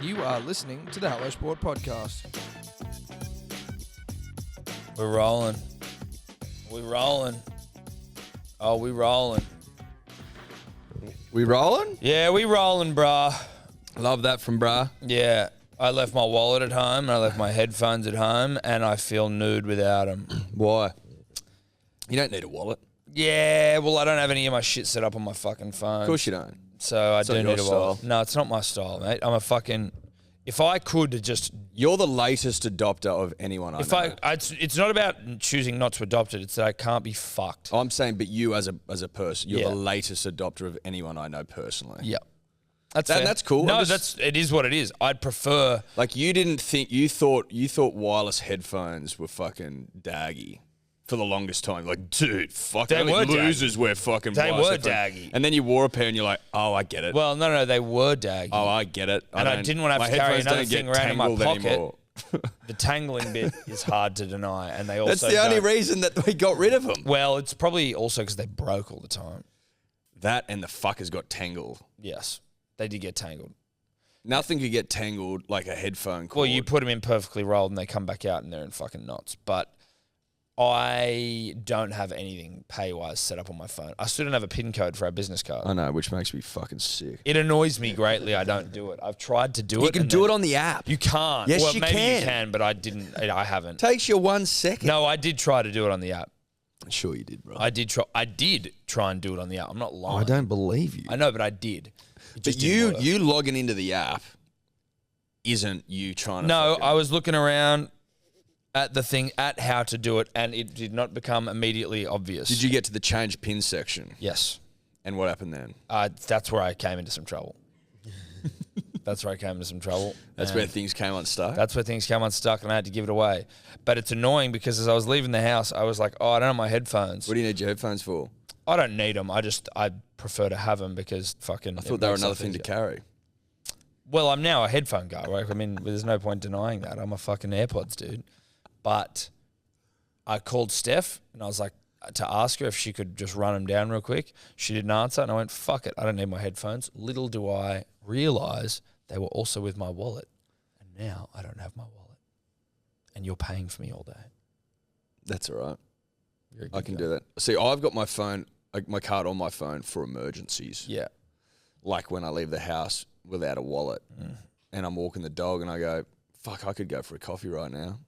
You are listening to the Hello Sport Podcast. We're rolling. We rolling. Oh, we rolling. We rolling? Yeah, we rolling, brah. Love that from brah. Yeah. I left my wallet at home, and I left my headphones at home, and I feel nude without them. Why? You don't need a wallet. Yeah, well, I don't have any of my shit set up on my fucking phone. Of course you don't. So I It's do not need your a wallet. style. No, it's not my style, mate. I'm a fucking... If I could just... You're the latest adopter of anyone I know. It's not about choosing not to adopt it. It's that I can't be fucked. I'm saying, but you as a person, you're Yeah. the latest adopter of anyone I know personally. Yeah. That's cool. No, it is what it is. I'd prefer... Like you thought wireless headphones were fucking daggy for the longest time. Like, dude, fuck, They only were losers wear fucking They wireless were headphones. daggy. And then you wore a pair and you're like, oh, I get it. Well, no, they were daggy. Oh, I get it. And I didn't want to have to carry another thing around in my pocket. Anymore. The tangling bit is hard to deny, and they also That's the only reason that we got rid of them. Well, it's probably also because they broke all the time. That and the fuckers got tangled. Yes, they did get tangled. Nothing could get tangled like a headphone cord. Well, you put them in perfectly rolled, and they come back out, and they're in fucking knots. But I don't have anything pay-wise set up on my phone. I still don't have a PIN code for our business card. I know, which makes me fucking sick. It annoys me greatly. I don't do it. I've tried to do it. You can do it on the app. You can't. Yes, well, you maybe can. you can, but I didn't. I haven't. Takes you 1 second. No, I did try to do it on the app. Sure you did, bro. I did try and do it on the app. I'm not lying. I don't believe you. I know, but I did. But you logging into the app isn't you trying to... No, I was looking around at the thing, at how to do it, and it did not become immediately obvious. Did you get to the change pin section? Yes. And what happened then? That's where I came into some trouble. That's where things came unstuck? That's where things came unstuck, and I had to give it away. But it's annoying because as I was leaving the house, I was like, oh, I don't have my headphones. What do you need your headphones for? I don't need them. I prefer to have them because fucking... I thought they were another thing to carry. Well, I'm now a headphone guy, right? I mean, there's no point denying that. I'm a fucking AirPods dude. But I called Steph and I was like, to ask her if she could just run them down real quick. She didn't answer, and I went, fuck it, I don't need my headphones. Little do I realize they were also with my wallet. And now I don't have my wallet. And you're paying for me all day. That's all right. You're a good I can guy. do that. See, I've got my phone, my card on my phone for emergencies. Yeah. Like when I leave the house without a wallet and I'm walking the dog and I go, fuck, I could go for a coffee right now.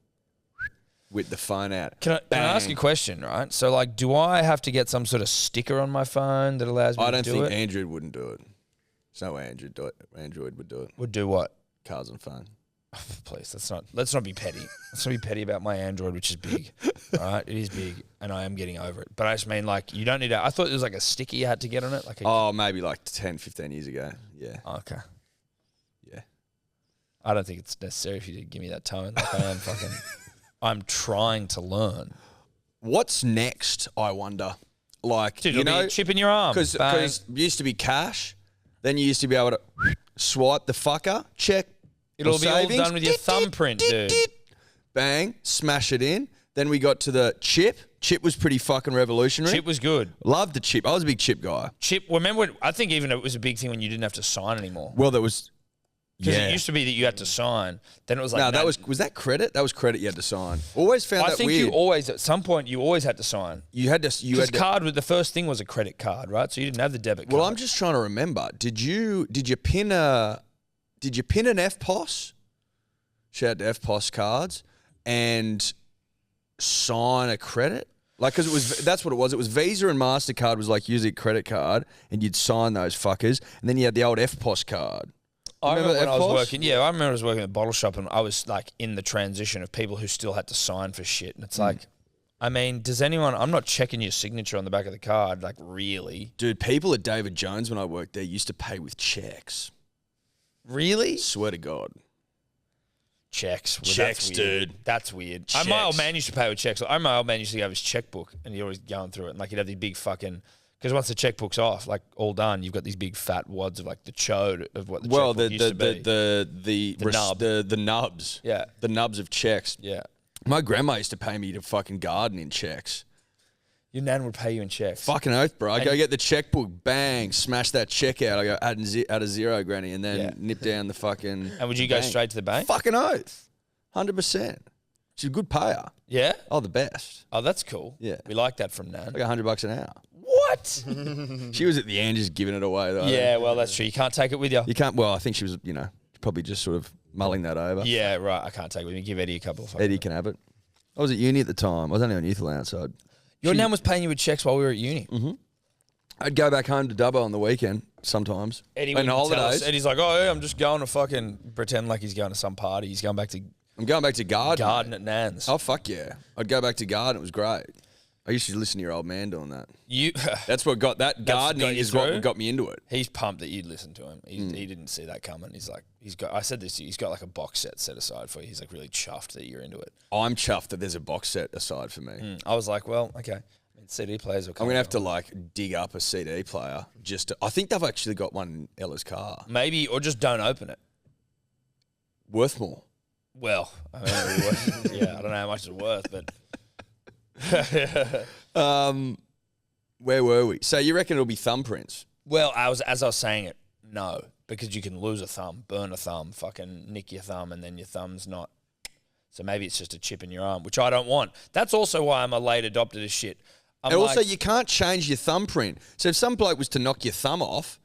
With the phone out. Can I ask you a question, right? So, like, do I have to get some sort of sticker on my phone that allows me to do it? I don't think Android wouldn't do it. There's no way Android would do it. Would do what? Cards and phone. Oh, please, let's not be petty. Let's not be petty about my Android, which is big. All right, it is big, and I am getting over it. But I just mean, like, you don't need I thought it was like a sticker you had to get on it. Like Maybe like 10, 15 years ago. Yeah. Okay. Yeah. I don't think it's necessary if you did give me that tone. Like, I'm trying to learn. What's next, I wonder? Like, Dude, it'll be a chip in your arm. Because it used to be cash. Then you used to be able to swipe the fucker, check. It'll be all done with your thumbprint, dude. Bang, smash it in. Then we got to the chip. Chip was pretty fucking revolutionary. Chip was good. Loved the chip. I was a big chip guy. Chip, remember, I think even it was a big thing when you didn't have to sign anymore. Well, there was... Because it used to be that you had to sign. Then it was like... No, was that credit? That was credit you had to sign. Always found that weird. I think you always, at some point, you always had to sign. You had to... The first thing was a credit card, right? So you didn't have the debit card. Well, I'm just trying to remember. Did you pin an FPOS? Shout out to FPOS cards. And sign a credit? Like, because that's what it was. It was Visa and MasterCard was like using a credit card, and you'd sign those fuckers. And then you had the old FPOS card. I remember when I was working. Yeah, I remember I was working at the bottle shop, and I was like in the transition of people who still had to sign for shit. And it's like, I mean, does anyone? I'm not checking your signature on the back of the card, like really. Dude, people at David Jones when I worked there used to pay with checks. Really? Swear to God. Checks. Well, checks, dude. That's weird. Checks. My old man used to pay with checks. My old man used to have his checkbook, and he'd always going through it, and like he'd have these big fucking. Because once the checkbook's off, like all done, you've got these big fat wads of like the chode of what the checkbook used to be. The nubs. Yeah. The nubs of checks. Yeah. My grandma used to pay me to fucking garden in checks. Your nan would pay you in checks. Fucking oath, bro. I go get the checkbook, bang, smash that check out. I go add a zero, granny, and then nip down the fucking. And would you go straight to the bank? Fucking oath, 100%. She's a good payer. Yeah. Oh, the best. Oh, that's cool. Yeah, we like that from nan. Like $100 an hour. What? She was at the end just giving it away though. Yeah, well, that's true. You can't take it with you. You can't. Well, I think she was, probably just sort of mulling that over. Yeah, right. I can't take it with me. Give Eddie a couple of. Eddie can have it. I was at uni at the time. I was only on youth allowance, so your nan was paying you with checks while we were at uni. Mm-hmm. I'd go back home to Dubbo on the weekend sometimes. Eddie on holidays. Eddie's like, oh, yeah, I'm just going to fucking pretend like he's going to some party. He's going back to. I'm going back to Garden. Garden at Nan's. Oh, fuck yeah. I'd go back to Garden. It was great. I used to listen to your old man doing that. That's what got that. Gardening is what got me into it. He's pumped that you'd listen to him. He didn't see that coming. He's like, I said this, he's got like a box set aside for you. He's like really chuffed that you're into it. I'm chuffed that there's a box set aside for me. I was like, well, okay. I mean, CD players will come. I'm going to have to like dig up a CD player I think they've actually got one in Ella's car. Maybe, or just don't open it. Worth more. Well, I mean, I don't know how much it's worth, but. Where were we? So you reckon it'll be thumbprints? Well, as I was saying it, no, because you can lose a thumb, burn a thumb, fucking nick your thumb, and then your thumb's not. So maybe it's just a chip in your arm, which I don't want. That's also why I'm a late adopter to shit. And also, you can't change your thumbprint. So if some bloke was to knock your thumb off,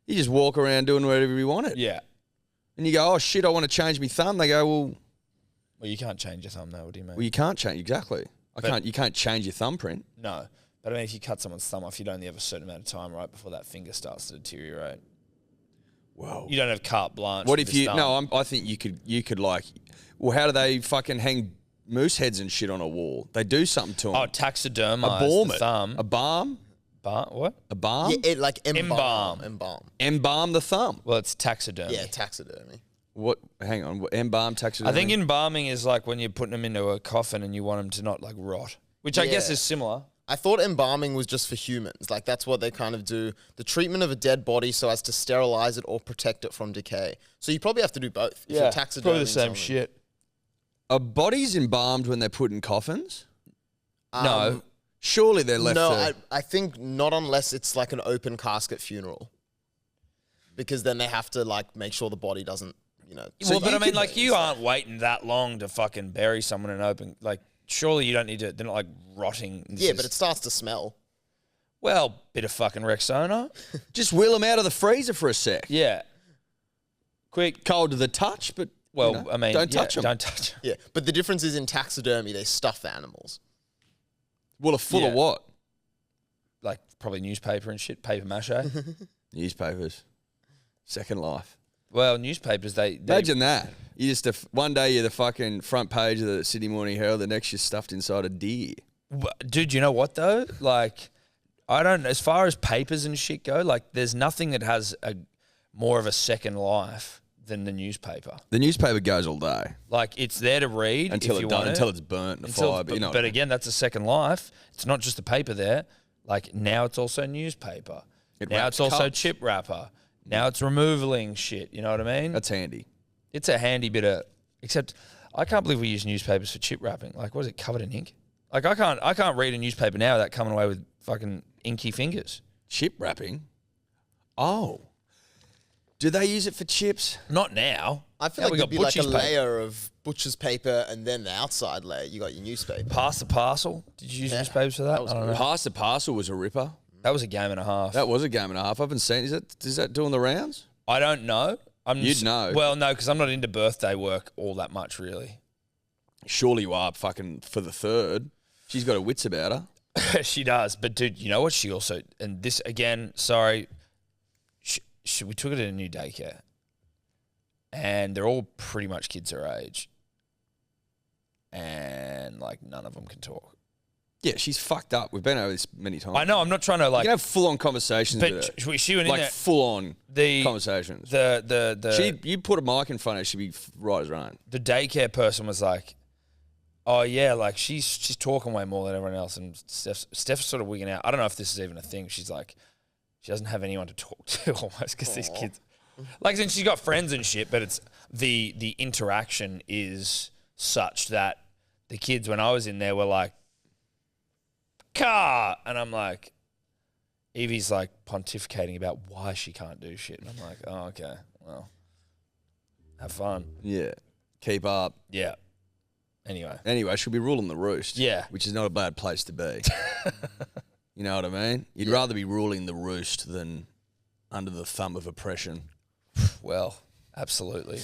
you just walk around doing whatever you wanted. Yeah. And you go, oh shit, I want to change my thumb. They go, well, you can't change your thumb, though. What do you mean? Well, you can't change exactly. You can't change your thumbprint. No. But I mean, if you cut someone's thumb off, you'd only have a certain amount of time right before that finger starts to deteriorate. Whoa. You don't have carte blanche. What if you? No, I think you could like. Well, how do they fucking hang moose heads and shit on a wall? They do something to them. Oh, taxidermize balm the thumb. A balm. What? A balm. Yeah, like embalm. Embalm the thumb. Well, it's taxidermy. Yeah, taxidermy. What? Hang on. Embalm taxidermy. I think embalming is like when you're putting them into a coffin and you want them to not like rot, which I guess is similar. I thought embalming was just for humans. Like, that's what they kind of do. The treatment of a dead body so as to sterilize it or protect it from decay. So you probably have to do both. If you're taxiderming probably the same something. shit. Are bodies embalmed when they're put in coffins? No. Surely they're left there. I think not unless it's like an open casket funeral. Because then they have to like make sure the body doesn't, Well, but I mean, like, you aren't waiting that long to fucking bury someone in open, like, surely you don't need to, they're not like rotting. But it starts to smell. Well, bit of fucking Rexona. Just wheel them out of the freezer for a sec. Yeah. Quick. Cold to the touch, but well, I mean, don't touch them. Don't touch them. Yeah, but the difference is in taxidermy, they stuff the animals. Well, full of what? Like probably newspaper and shit, paper mache. Newspapers. Second life. Well, newspapers, they imagine that. You just one day you're the fucking front page of the Sydney Morning Herald, the next you're stuffed inside a deer. Dude, you know what though? Like, I don't. As far as papers and shit go, like, there's nothing that has more of a second life than the newspaper. The newspaper goes all day. Like, it's there to read until it's burnt in a fire. But again, that's a second life. It's not just the paper there. Like, now it's also newspaper. Now it's also chip wrapper. Now it's removaling shit. You know what I mean? That's handy. It's a handy bit of. Except, I can't believe we use newspapers for chip wrapping. Like, what is it, covered in ink? Like, I can't read a newspaper now without coming away with fucking inky fingers. Chip wrapping? Oh. Do they use it for chips? Not now. I feel like there'd be like a layer of butcher's paper and then the outside layer, you got your newspaper. Pass the parcel. Did you use newspapers for that? I don't know. Pass the parcel was a ripper. That was a game and a half. That was a game and a half. I haven't seen. Is that doing the rounds? I don't know. You'd know. Well, no, because I'm not into birthday work all that much, really. Surely you are fucking for the third. She's got her wits about her. She does. But, dude, you know what she also... And this, again, sorry... we took it in a new daycare, and they're all pretty much kids her age, and like none of them can talk. Yeah, she's fucked up. We've been over this many times. I know. I'm not trying to like. You can have full on conversations with her. But she went like in there, full on conversations. You put a mic in front of her, she'd be right as rain. The daycare person was like, "Oh yeah, like she's talking way more than everyone else," and Steph's sort of wigging out. I don't know if this is even a thing. She's like. She doesn't have anyone to talk to almost because these kids, like, since she's got friends and shit, but it's the interaction is such that the kids, when I was in there, were like car. And I'm like, Evie's like pontificating about why she can't do shit. And I'm like, oh, okay, well, have fun. Yeah. Keep up. Yeah. Anyway, she'll be ruling the roost. Yeah. Which is not a bad place to be. You know what I mean? You'd rather be ruling the roost than under the thumb of oppression. well, absolutely.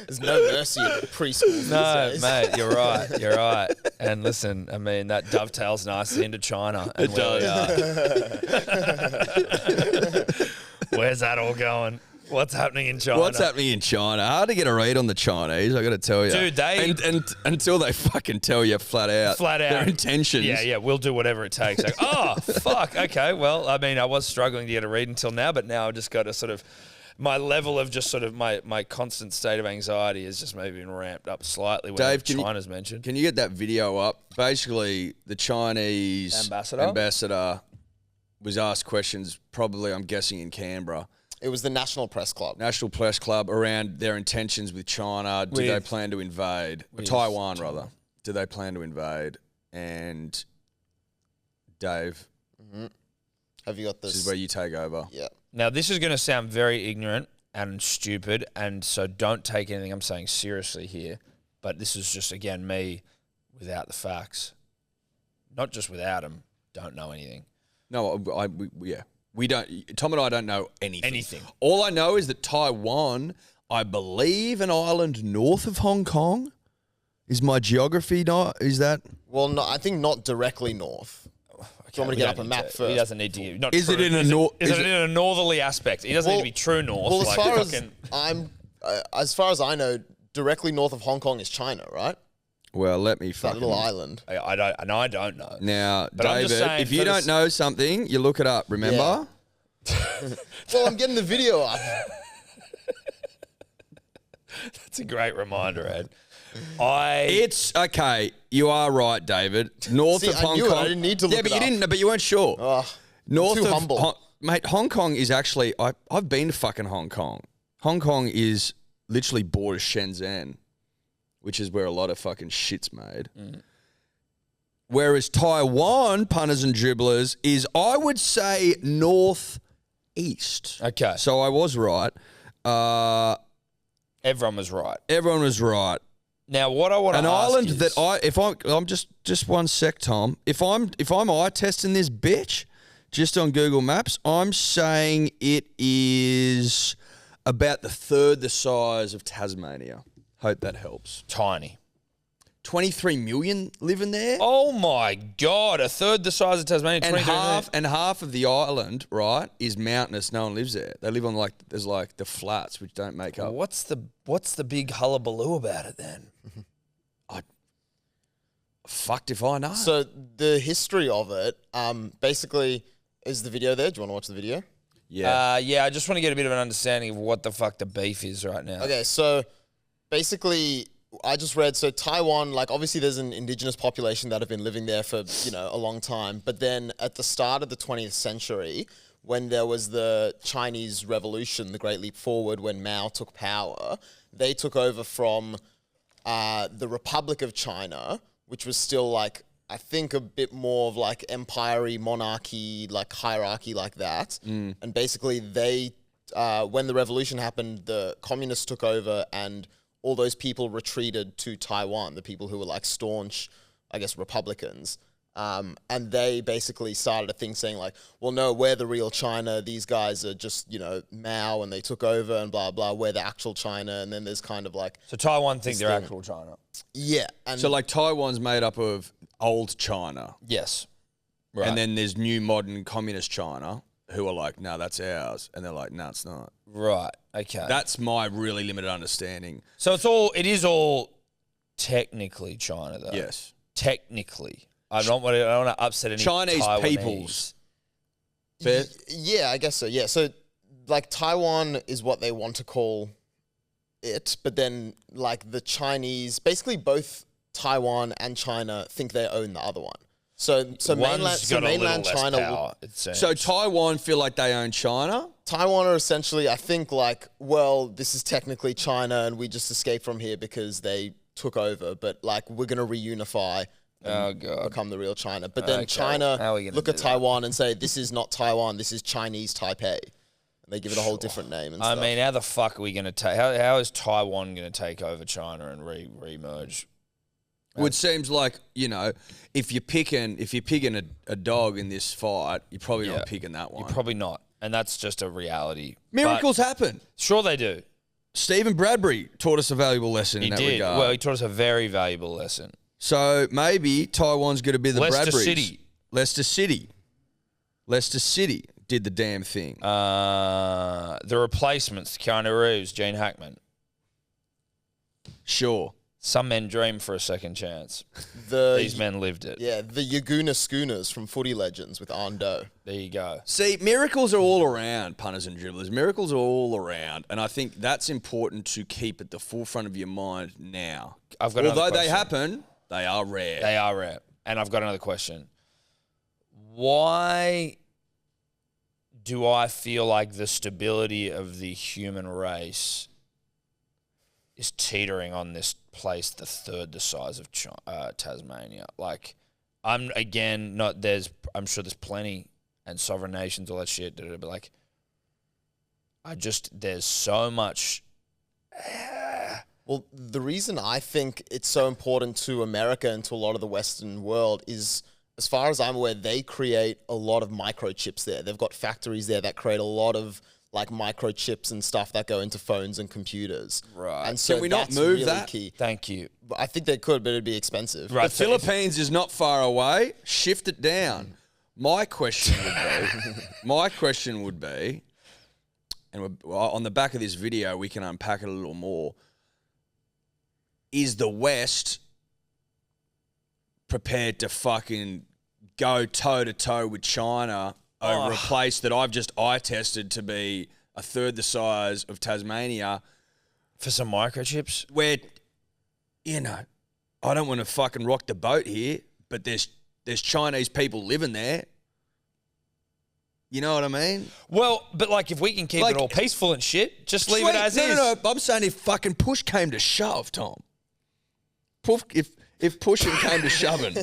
There's no mercy in the preschool. No, mate, you're right. And listen, I mean, that dovetails nicely into China. And where's that all going? What's happening in China? Hard to get a read on the Chinese, I got to tell you. Dude, and until they fucking tell you flat out their intentions. Yeah, we'll do whatever it takes. Like, oh, fuck, okay. Well, I mean, I was struggling to get a read until now, but now I've just got to sort of, my level of just sort of my constant state of anxiety has just maybe been ramped up slightly when Dave, China's mentioned. Can you get that video up? Basically, the Chinese ambassador was asked questions, probably, I'm guessing, in Canberra. It was the National Press Club. National Press Club around their intentions with China. Do they plan to invade? Taiwan, rather. Do they plan to invade? And Dave, have you got this? This is where you take over. Yeah. Now, this is going to sound very ignorant and stupid, and so don't take anything I'm saying seriously here. But this is just, again, me without the facts. Not just without them, don't know anything. No, yeah. We don't. Tom and I don't know anything. All I know is that Taiwan, I believe, an island north of Hong Kong. Is my geography not? Is that? Well, no, I think not directly north. Do you want me to get up a map first? He doesn't need to. Is it in a north? Is it in a northerly aspect? He doesn't need to be true north. Well, as far as I know, directly north of Hong Kong is China, right? Well, let me That fucking... little island. I don't know. Now, But I'm David, just saying if you don't know something, you look it up, remember? Yeah. Well, I'm getting the video up. That's a great reminder, Ed. It's okay. You are right, David. North of Hong Kong. I didn't need to look it but up. you didn't. But you weren't sure. North too of humble. mate. Hong Kong is actually. I've been to fucking Hong Kong. Hong Kong is literally borders Shenzhen, which is where a lot of fucking shit's made. Whereas Taiwan, punters and dribblers, is, I would say, northeast. Okay. So I was right. Everyone was right. Everyone was right. Now, what I want to An ask island is, that I'm just 1 sec, Tom. If I'm eye testing this bitch, just on Google Maps, I'm saying it is about the third the size of Tasmania. Hope that helps. tiny. 23 million living there. Oh my God! A third the size of Tasmania. And 23 half of the island, right, is mountainous. No one lives there. They live on there's the flats, which don't make up. What's the big hullabaloo about it then? Fucked if I know. So the history of it, basically, is the video there? Do you want to watch the video? Yeah. Yeah. I just want to get a bit of an understanding of what the fuck the beef is right now. Okay, so basically, I just read, so Taiwan, obviously there's an indigenous population that have been living there for, a long time. But then at the start of the 20th century, when there was the Chinese Revolution, the Great Leap Forward, when Mao took power, they took over from the Republic of China, which was still I think a bit more of empire-y, monarchy, hierarchy like that. And basically they, when the revolution happened, the communists took over and all those people retreated to Taiwan, the people who were staunch, I guess, Republicans. And they basically started a thing saying well, no, we're the real China. These guys are just, Mao and they took over and blah, blah. We're the actual China. And then there's kind of So Taiwan think they're actual China? Yeah. And so Taiwan's made up of old China. Yes. Right. And then there's new modern communist China who are no, that's ours. And they're no, it's not. Right. Okay. That's my really limited understanding. So it is all technically China, though. Yes. Technically. I don't want to upset any Chinese Taiwanese peoples. Fair? Yeah, I guess so. Yeah. So Taiwan is what they want to call it, but then the Chinese, basically both Taiwan and China think they own the other one. So mainland China power, so Taiwan feel like they own China? Taiwan are essentially, I think, well, this is technically China and we just escaped from here because they took over, but like we're gonna reunify. Oh god. Become the real China. But then Okay, China how are we gonna look do at that? Taiwan and say this is not Taiwan, this is Chinese Taipei. And they give it a whole different name and I stuff. mean, how the fuck are we going to take? How is Taiwan going to take over China and re-merge? Well, it seems like, if you're picking a dog in this fight, you're probably not picking that one. You're probably not, and that's just a reality. Miracles happen. But sure, they do. Stephen Bradbury taught us a valuable lesson He in that did. regard. Well, he taught us a very valuable lesson. So maybe Taiwan's going to be the Leicester Bradburys. City. Leicester City did the damn thing. The replacements: Keanu Reeves, Gene Hackman. Sure. Some men dream for a second chance. These men lived it. Yeah, the Yaguna Schooners from Footy Legends with Ando. There you go. See, miracles are all around, punters and dribblers. Miracles are all around, and I think that's important to keep at the forefront of your mind now. Although they happen, they are rare. They are rare. And I've got another question. Why do I feel like the stability of the human race is teetering on this place the third the size of Tasmania? Like, I'm sure there's plenty and sovereign nations, all that shit, but like, there's so much. Well, the reason I think it's so important to America and to a lot of the Western world is, as far as I'm aware, they create a lot of microchips there. They've got factories there that create a lot of like microchips and stuff that go into phones and computers. Right. And so Can we not that's move really that? key. Thank you. I think they could, but it'd be expensive. Right. The Philippines is not far away. Shift it down. My question would be, and on the back of this video, we can unpack it a little more. Is the West prepared to fucking go toe-to-toe with China over a place that I've just eye-tested to be a third the size of Tasmania? For some microchips? Where, I don't want to fucking rock the boat here, but there's Chinese people living there. You know what I mean? Well, but like if we can keep it all peaceful and shit, just leave it as is. No. I'm saying if fucking push came to shove, Tom. If pushing came to shoving,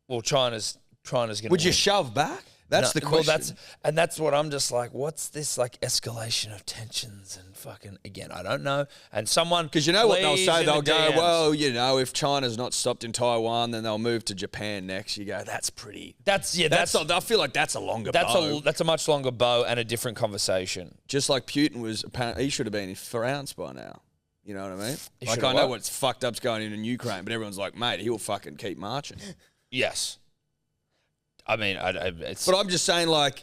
Well, China's going to would you shove back? That's the question. Well, that's what I'm just like, what's this like escalation of tensions and fucking, again, I don't know. And someone, Because you know what they'll say? They'll go, DMs. well, if China's not stopped in Taiwan, then they'll move to Japan next. You go, that's pretty. I feel like that's a longer bow. That's a much longer bow and a different conversation. Just like Putin was, apparently, he should have been in France by now. You know what I mean? He Like, should I have know what? what's fucked up's going in Ukraine, but everyone's like, mate, he'll fucking keep marching. Yes. I mean, it's... But I'm just saying, like...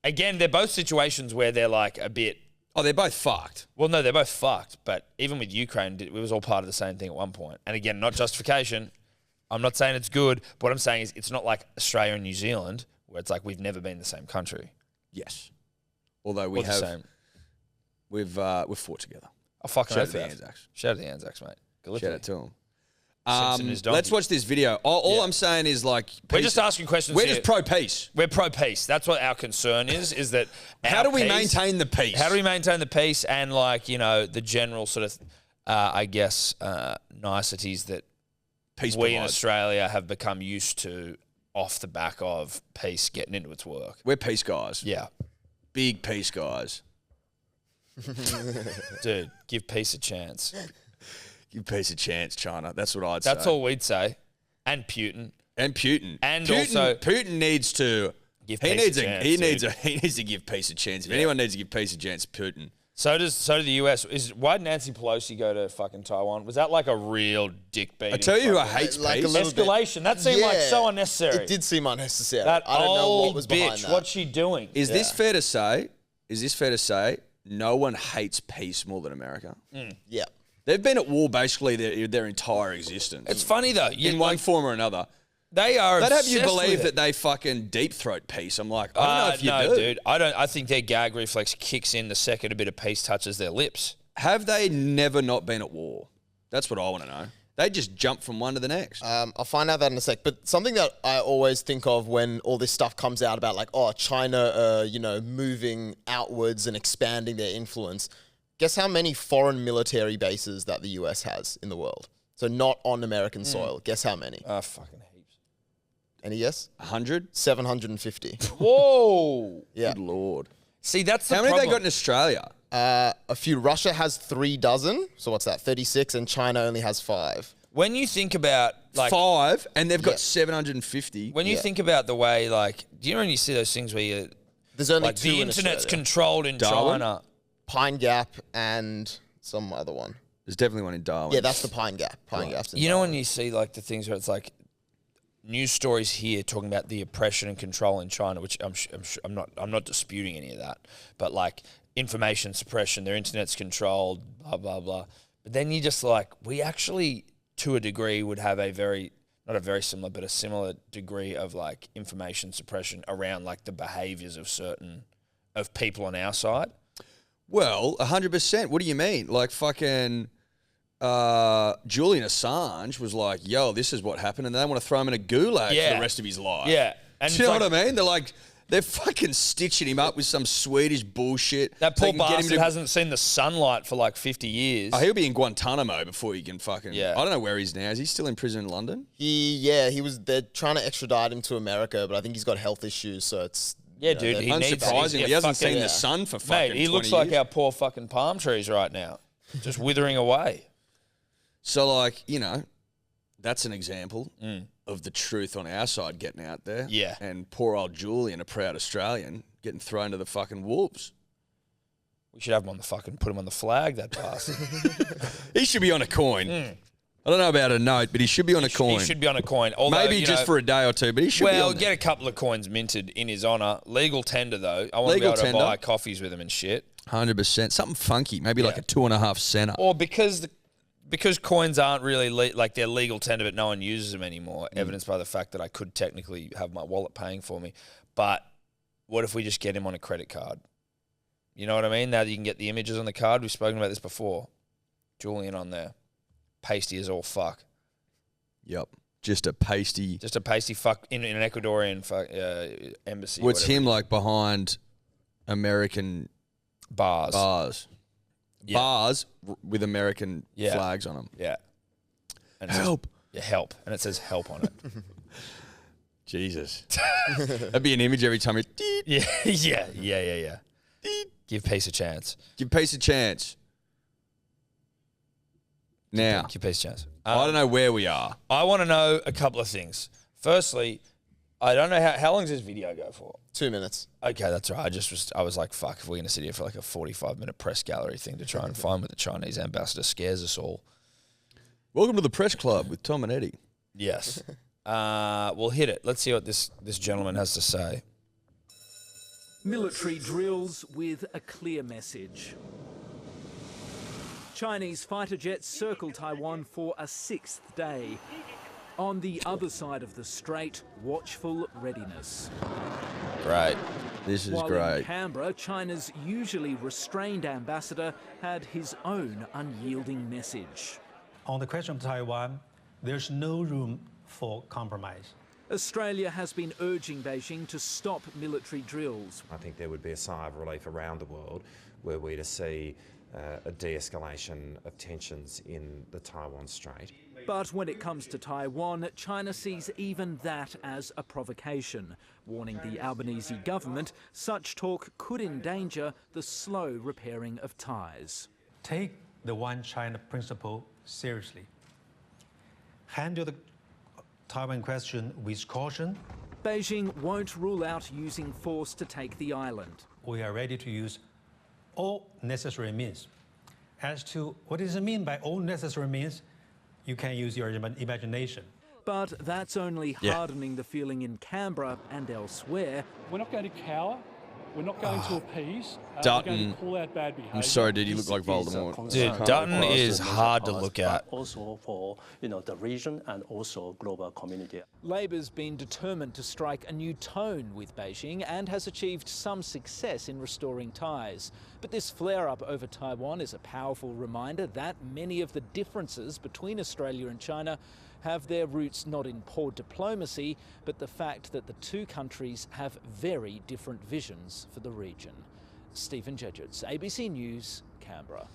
Again, they're both situations where they're like a bit... Oh, they're both fucked. Well, no, they're both fucked. But even with Ukraine, it was all part of the same thing at one point. And again, not justification. I'm not saying it's good. But what I'm saying is it's not like Australia and New Zealand where it's like we've never been the same country. Yes. Although Or the same. we've fought together. Oh, fucking Shout out oath to the that. Anzacs. Shout out to the Anzacs, mate. Gallipoli. Shout out to them. Simpson is donkey. Let's watch this video. All Yeah. I'm saying is like... We're just asking questions We're here. just pro-peace. We're pro-peace. That's what our concern is that... How do we maintain the peace? How do we maintain the peace and like, the general sort of, niceties that Peace we in provides. Australia have become used to off the back of peace getting into its work? We're peace guys. Yeah. Big peace guys. Dude, give peace a chance. Give peace a chance, China. That's what I'd say. That's all we'd say. And Putin. And Putin. And Putin, also- Putin needs to... Give He peace needs a chance, dude. he needs to give peace a chance. If anyone needs to give peace a chance, Putin. So do the US. Why did Nancy Pelosi go to fucking Taiwan? Was that like a real dick beating? I tell you who hates Like a peace. little bit. Escalation. That seemed like so unnecessary. It did seem unnecessary. That I don't know old what was behind bitch. that. What's she doing? Is this fair to say? No one hates peace more than America? Yeah. They've been at war basically their entire existence. It's funny though. in one form or another. They are. They'd have you obsessed with believe it. that they fucking deep throat peace. I'm like, I don't know if you no, do. dude. I don't. I think their gag reflex kicks in the second a bit of peace touches their lips. Have they never not been at war? That's what I want to know. They just jump from one to the next. I'll find out that in a sec. But something that I always think of when all this stuff comes out about like, China, moving outwards and expanding their influence. Guess how many foreign military bases that the US has in the world? So not on American soil. Guess how many? Fucking heaps. Any guess? 100? 750. Whoa. Yeah. Good Lord. See, that's the How many problem. they got in Australia? A few. Russia has 3 dozen. So what's that? 36, and China only has 5. When you think about like 5, and they've got Yeah. 750. when you Yeah. think about the way like, do you know when you see those things where you There's only like 2 the in internet's Australia. controlled in Darwin? China? Pine Gap and some other one. There's definitely one in Darwin. Yeah, that's the Pine Gap. Pine Gap's in You know when Darwin. you see like the things where it's like news stories here talking about the oppression and control in China, which I'm not disputing any of that, but like information suppression, their internet's controlled, blah blah blah. But then you just like we actually to a degree would have a very not a very similar but a similar degree of like information suppression around like the behaviors of certain of people on our side. Well, 100%. What do you mean? Like fucking Julian Assange was like, yo, this is what happened, and they want to throw him in a gulag for Yeah. the rest of his life. Yeah. And Do you know it's what like- I mean? They're fucking stitching him up with some Swedish bullshit. That so poor they can get him bastard to- hasn't seen the sunlight for like 50 years. Oh, he'll be in Guantanamo before he can fucking. Yeah. I don't know where he's now. Is he still in prison in London? He was. They're trying to extradite him to America, but I think he's got health issues, so it's. Yeah, you know, dude, they're- he needs- Unsurprisingly, he hasn't fucking- seen yeah. the sun for fucking. Mate, he looks 20 like years. our poor fucking palm trees right now, just withering away. So, like, you know, that's an example of the truth on our side getting out there. Yeah. And poor old Julian, a proud Australian, getting thrown to the fucking wolves. We should have him on the fucking, put him on the flag, that bastard. He should be on a coin. I don't know about a note, but he should be on a coin. He should be on a coin. Although, Maybe you just know, for a day or two, but he should be well, on get a couple of coins minted in his honour. Legal tender, though. I want Legal to be able tender. to buy coffees with him and shit. 100%. Something funky, maybe like a 2.5 center. Or because coins aren't really like they're legal tender, but no one uses them anymore. Evidenced by the fact that I could technically have my wallet paying for me. But what if we just get him on a credit card? You know what I mean? Now that you can get the images on the card, we've spoken about this before. Julian on there, pasty as all fuck. Yep. Just a pasty. Just a pasty fuck in an Ecuadorian embassy. What's whatever. him like behind American Bars. bars? Yeah. Bars with American Yeah. flags on them. Yeah. And it says- Help. yeah, help. And it says help on it. Jesus. That'd be an image every time it Yeah. Give peace a chance. give peace a chance. Now, Give peace a chance. I don't know where we are. I want to know a couple of things. Firstly, I don't know how long does this video go for? 2 minutes. Okay, that's right. I was like, fuck, if we're going to sit here for like a 45-minute press gallery thing to try and find what the Chinese ambassador scares us all. Welcome to the press club with Tom and Eddie. Yes. We'll hit it. Let's see what this gentleman has to say. Military drills with a clear message. Chinese fighter jets circle Taiwan for a 6th day. On the other side of the strait, watchful readiness. Great. This is While in great. Canberra, China's usually restrained ambassador had his own unyielding message. On the question of Taiwan, there's no room for compromise. Australia has been urging Beijing to stop military drills. I think there would be a sigh of relief around the world were we to see a de-escalation of tensions in the Taiwan Strait. But when it comes to Taiwan, China sees even that as a provocation, warning the Albanese government such talk could endanger the slow repairing of ties. Take the One China principle seriously. Handle the Taiwan question with caution. Beijing won't rule out using force to take the island. We are ready to use all necessary means. As to what does it mean by all necessary means, you can use your imagination. But that's only hardening the feeling in Canberra and elsewhere. We're not going to cower. We're not going to appease. We're Dutton. going to call out bad behaviour. I'm sorry, dude. You look like Voldemort. Dude, Dutton is hard to look at. Also for the region and also global community. Labor's been determined to strike a new tone with Beijing and has achieved some success in restoring ties. But this flare-up over Taiwan is a powerful reminder that many of the differences between Australia and China have their roots not in poor diplomacy, but the fact that the two countries have very different visions for the region. Stephen Jedgetts, ABC News, Canberra.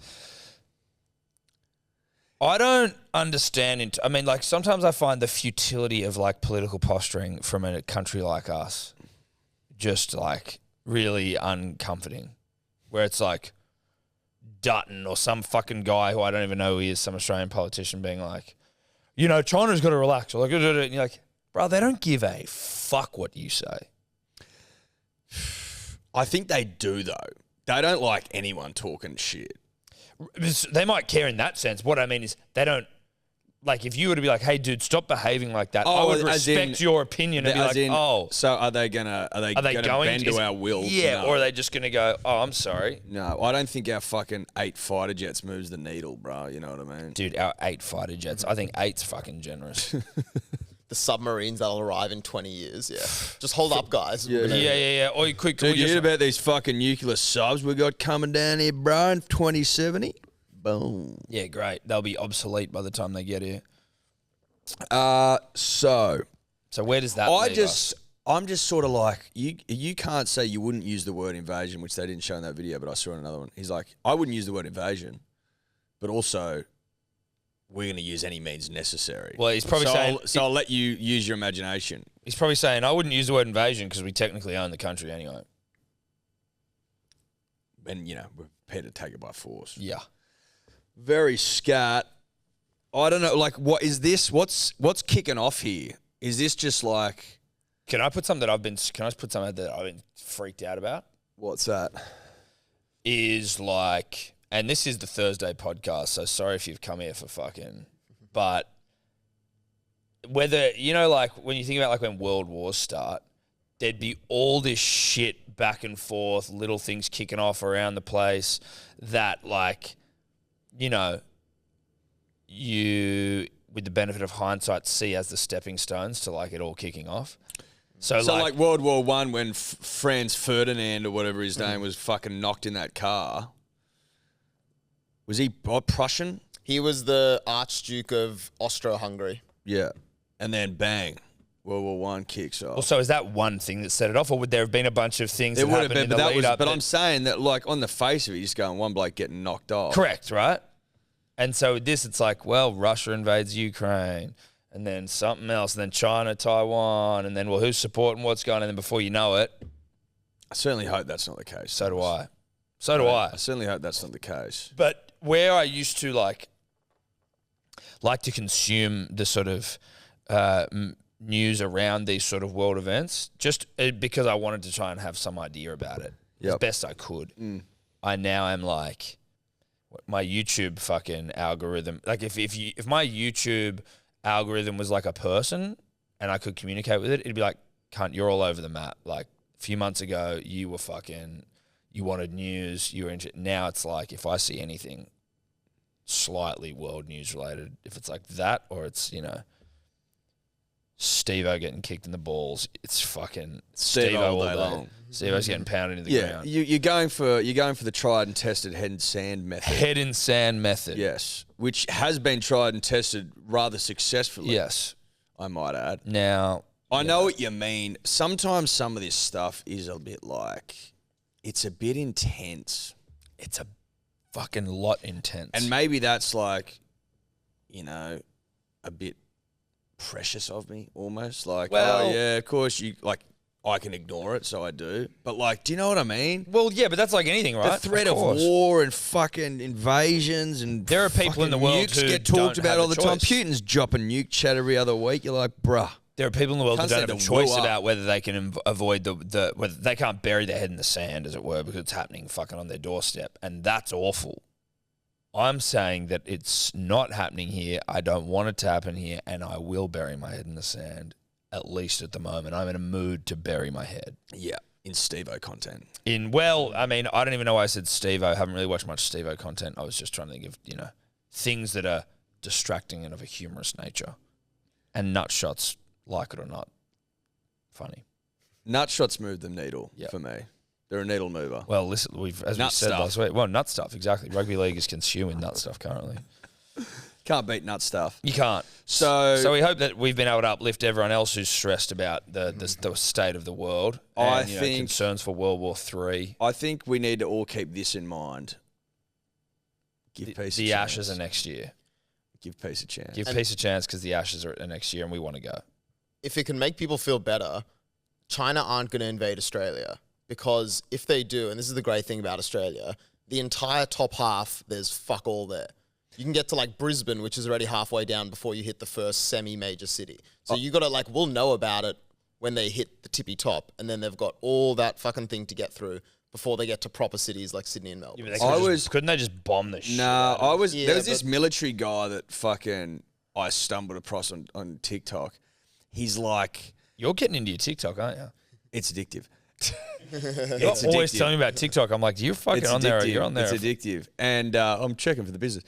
I don't understand. I mean, like, sometimes I find the futility of, like, political posturing from a country like us just, like, really uncomforting. Where it's like Dutton or some fucking guy who I don't even know who he is, some Australian politician being like, you know, China's got to relax. Or like, and you're like, bro, they don't give a fuck what you say. I think they do, though. They don't like anyone talking shit. They might care in that sense. What I mean is they don't, like, if you were to be like, hey, dude, stop behaving like that, I would respect your opinion and be like, So are they gonna bend to our will? Yeah, No. or are they just going to go, oh, I'm sorry? No, I don't think our fucking 8 fighter jets moves the needle, bro. You know what I mean? Dude, our 8 fighter jets, I think 8's fucking generous. The submarines that'll arrive in 20 years, yeah. Just hold up, guys. Yeah. Or you quick. Dude, you hear about these fucking nuclear subs we got coming down here, bro, in 2070? Boom. Yeah, great. They'll be obsolete by the time they get here. So where does that leave us? I'm just sort of like, you can't say you wouldn't use the word invasion, which they didn't show in that video, but I saw in another one. He's like, I wouldn't use the word invasion, but also we're going to use any means necessary. Well, he's probably saying... I'll let you use your imagination. He's probably saying, I wouldn't use the word invasion because we technically own the country anyway. And, you know, we're prepared to take it by force. Yeah. Very scat. I don't know, like, what is this? What's kicking off here? Is this just like... Can I put something that I've been freaked out about? What's that? Is like... And this is the Thursday podcast, so sorry if you've come here for fucking... But whether, you know, like when you think about like when world wars start, there'd be all this shit back and forth, little things kicking off around the place that, like, you know, you, with the benefit of hindsight, see as the stepping stones to like it all kicking off. So like World War I when Franz Ferdinand or whatever his name was fucking knocked in that car. Was he Prussian? He was the Archduke of Austro-Hungary. Yeah. And then bang, World War I kicks off. Well, so is that one thing that set it off, or would there have been a bunch of things There that would have happened been, in the lead up? But I'm saying that, like, on the face of it, you're just going one bloke getting knocked off. Correct, right? And so with this, it's like, well, Russia invades Ukraine, and then something else, and then China, Taiwan, and then, well, who's supporting what's going on? And then before you know it... I certainly hope that's not the case. So do I. So do I. I certainly hope that's not the case. But where I used to, like to consume the sort of news around these sort of world events, just because I wanted to try and have some idea about it as best I could. I now am like, my YouTube fucking algorithm. Like if my YouTube algorithm was like a person and I could communicate with it, it'd be like, cunt, you're all over the map. Like a few months ago, you were fucking, you wanted news, you were into. Now it's like, if I see anything slightly world news related, if it's like that or it's, you know, Steve-O getting kicked in the balls, it's fucking Steve-O all day long. Steve-O's getting pounded into the ground. You're going for the tried and tested head in sand method. Head in sand method. Yes, which has been tried and tested rather successfully. Yes, I might add. Now I know what you mean. Sometimes some of this stuff is a bit like, it's a bit intense. It's a fucking lot intense. And maybe that's like, you know, a bit precious of me almost. Like, well, oh yeah, of course you, like, I can ignore it, so I do. But like, do you know what I mean? Well, yeah, but that's like anything, right? The threat of war and fucking invasions and there are people in the world nukes who get talked don't about have all the time. choice. Putin's dropping nuke chat every other week. You're like, bruh. There are people in the world who Can't don't say have a the choice woo up. about whether they can avoid the whether they can't bury their head in the sand, as it were, because it's happening fucking on their doorstep, and that's awful. I'm saying that it's not happening here. I don't want it to happen here, and I will bury my head in the sand, at least at the moment. I'm in a mood to bury my head. Yeah, in Steve-O content. I mean, I don't even know why I said Steve-O. I haven't really watched much Steve-O content. I was just trying to think of, you know, things that are distracting and of a humorous nature. And nut shots, like it or not, funny. Nut shots move the needle for me. They're a needle mover. Well, listen, as we said last week, well, nut stuff, exactly. Rugby League is consuming nut stuff currently. Can't beat nut stuff. You can't. So we hope that we've been able to uplift everyone else who's stressed about the state of the world and I think concerns for World War III. I think we need to all keep this in mind. Give peace a chance. The Ashes are next year. Give peace a chance. Give peace a chance because the Ashes are next year and we want to go. If it can make people feel better, China aren't going to invade Australia, because if they do, and this is the great thing about Australia, the entire top half, there's fuck all there. You can get to like Brisbane, which is already halfway down before you hit the first semi-major city. So you got to like, we'll know about it when they hit the tippy top, and then they've got all that fucking thing to get through before they get to proper cities like Sydney and Melbourne. Yeah, couldn't they just bomb the shit? Nah, out of it? there was this military guy that fucking I stumbled across on TikTok. He's like, you're getting into your TikTok, aren't you? it's addictive. You're always telling me about TikTok. I'm like, you're fucking on there. You're on there. It's addictive. And I'm checking for the business.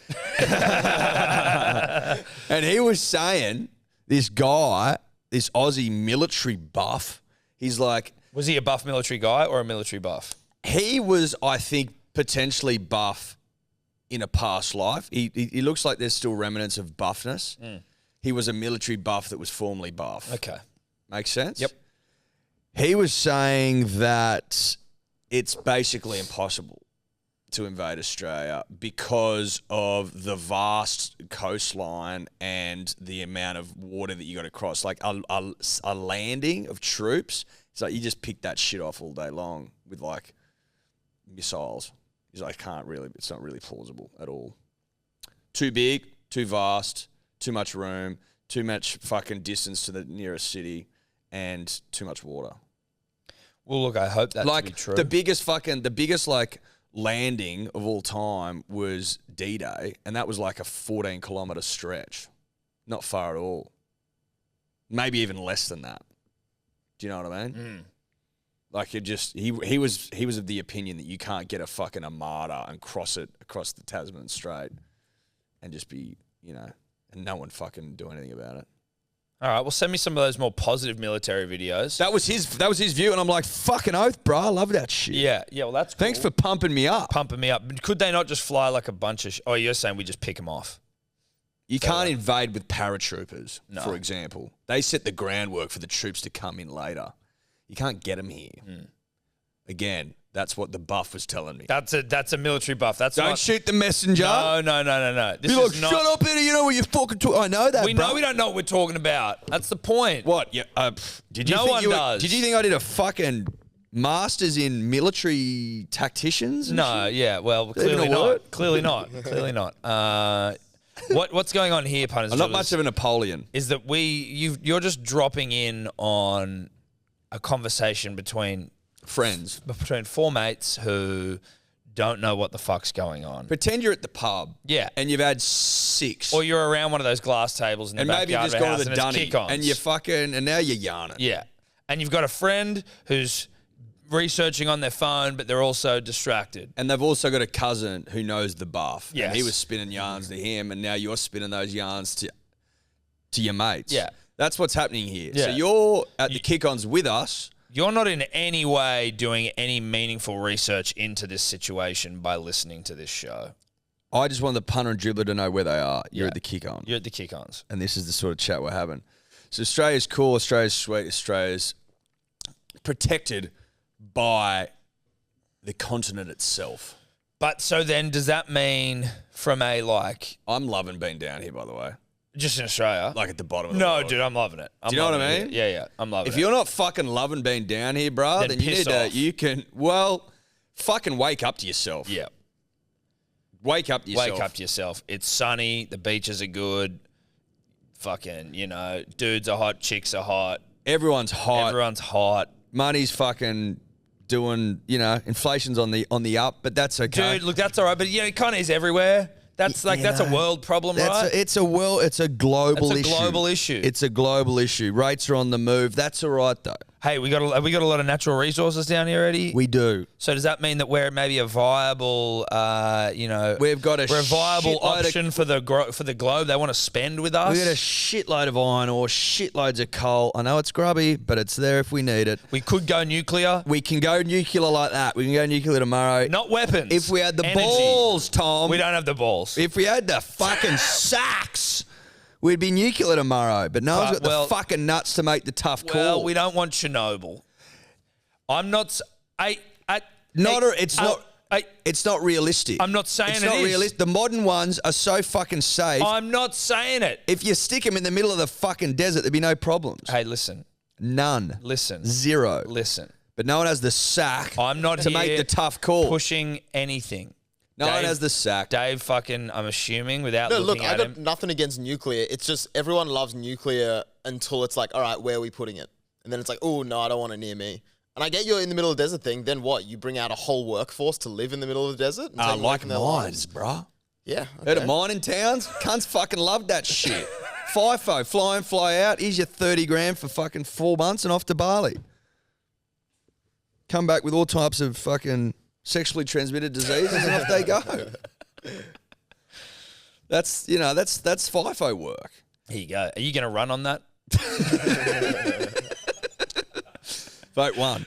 And he was saying, this guy, this Aussie military buff, he's like... Was he a buff military guy or a military buff? He was, I think, potentially buff in a past life. He looks like there's still remnants of buffness. He was a military buff that was formerly buff. Okay. Makes sense? Yep. He was saying that it's basically impossible to invade Australia because of the vast coastline and the amount of water that you got to cross. Like a landing of troops, it's like you just pick that shit off all day long with like missiles. He's like, it's not really plausible at all. Too big, too vast, too much room, too much fucking distance to the nearest city, and too much water. Well, look, I hope that's like true. the biggest like landing of all time was D-Day, and that was like a 14-kilometer stretch. Not far at all. Maybe even less than that. Do you know what I mean? Like it just he was of the opinion that you can't get a fucking armada and cross it across the Tasman Strait and just be, and no one fucking do anything about it. All right, well, send me some of those more positive military videos. That was his view, and I'm like, fucking oath, bro. I love that shit. Yeah, well, that's cool. Thanks for pumping me up. Pumping me up. Could they not just fly like a bunch of... Oh, you're saying we just pick them off? You can't invade with paratroopers, for example. They set the groundwork for the troops to come in later. You can't get them here. Again, that's what the buff was telling me. That's a military buff. Don't shoot the messenger. No. Be like, shut up, Eddie. You know what you're fucking talking. I know that, We know we don't know what we're talking about. That's the point. What? Yeah. Did you No think one does. Did you think I did a fucking masters in military tacticians? and No, shit? yeah, well, clearly not. Clearly not. What's going on here, punters? I'm not much of a Napoleon. Is that you're just dropping in on a conversation between Friends. Between four mates who don't know what the fuck's going on. Pretend you're at the pub. Yeah. And you've had 6. Or you're around one of those glass tables in the and maybe you've backyard just of a gone house to the and dunny. it's kick-ons. And you fucking, and now you're yarning. Yeah. And you've got a friend who's researching on their phone, but they're also distracted. And they've also got a cousin who knows the buff. Yes. And he was spinning yarns to him, and now you're spinning those yarns to your mates. Yeah. That's what's happening here. Yeah. So you're at the kick-ons with us. You're not in any way doing any meaningful research into this situation by listening to this show. I just want the punter and dribbler to know where they are. You're at the kick-on. You're at the kick-ons. And this is the sort of chat we're having. So Australia's cool, Australia's sweet, Australia's protected by the continent itself. But so then does that mean from a like... I'm loving being down here, by the way. Just in Australia? Like at the bottom of the No, world. dude, I'm loving it. Do you know what I mean? Yeah, I'm loving it. If you're not fucking loving being down here, bro, then you piss need off. to, you can, well, fucking wake up to yourself. Yeah. Wake up to yourself. Wake up to yourself. It's sunny. The beaches are good. Fucking, dudes are hot. Chicks are hot. Everyone's hot. Everyone's hot. Money's fucking doing, inflation's on the up, but that's okay. Dude, look, that's all right. But, it kind of is everywhere. That's that's a world problem, right? It's a global issue. It's a global issue. It's a global issue. Rates are on the move. That's all right, though. Hey, we got a lot of natural resources down here, Eddie. We do. So does that mean that we're maybe a viable, We've got we're a viable shitload of- option for the globe? They want to spend with us. We got a shitload of iron ore, shitloads of coal. I know it's grubby, but it's there if we need it. We could go nuclear. We can go nuclear like that. We can go nuclear tomorrow. Not weapons. If we had the Energy. balls, Tom. We don't have the balls. If we had the fucking sacks, we'd be nuclear tomorrow. But no one's got the fucking nuts to make the tough call. Well, we don't want Chernobyl. I'm not. It's not realistic. I'm not saying it's it not is. realistic. The modern ones are so fucking safe. I'm not saying it. If you stick them in the middle of the fucking desert, there'd be no problems. Hey, listen. None. Listen. Zero. Listen. But no one has the sack. I'm not to here make the tough call. pushing anything. No one has the sack. Dave fucking, I'm assuming without No, looking look, I at got him. nothing against nuclear. It's just everyone loves nuclear until it's like, all right, where are we putting it? And then it's like, oh, no, I don't want it near me. And I get you're in the middle of the desert thing. Then what? You bring out a whole workforce to live in the middle of the desert? And take them away Like from their mines, lives? bruh. Yeah. Heard of okay. mining towns? Cunts fucking love that shit. FIFO, fly in, fly out. Here's your 30 grand for fucking 4 months and off to Bali. Come back with all types of fucking sexually transmitted diseases and off they go. That's FIFO work. Here you go. Are you going to run on that? Vote 1.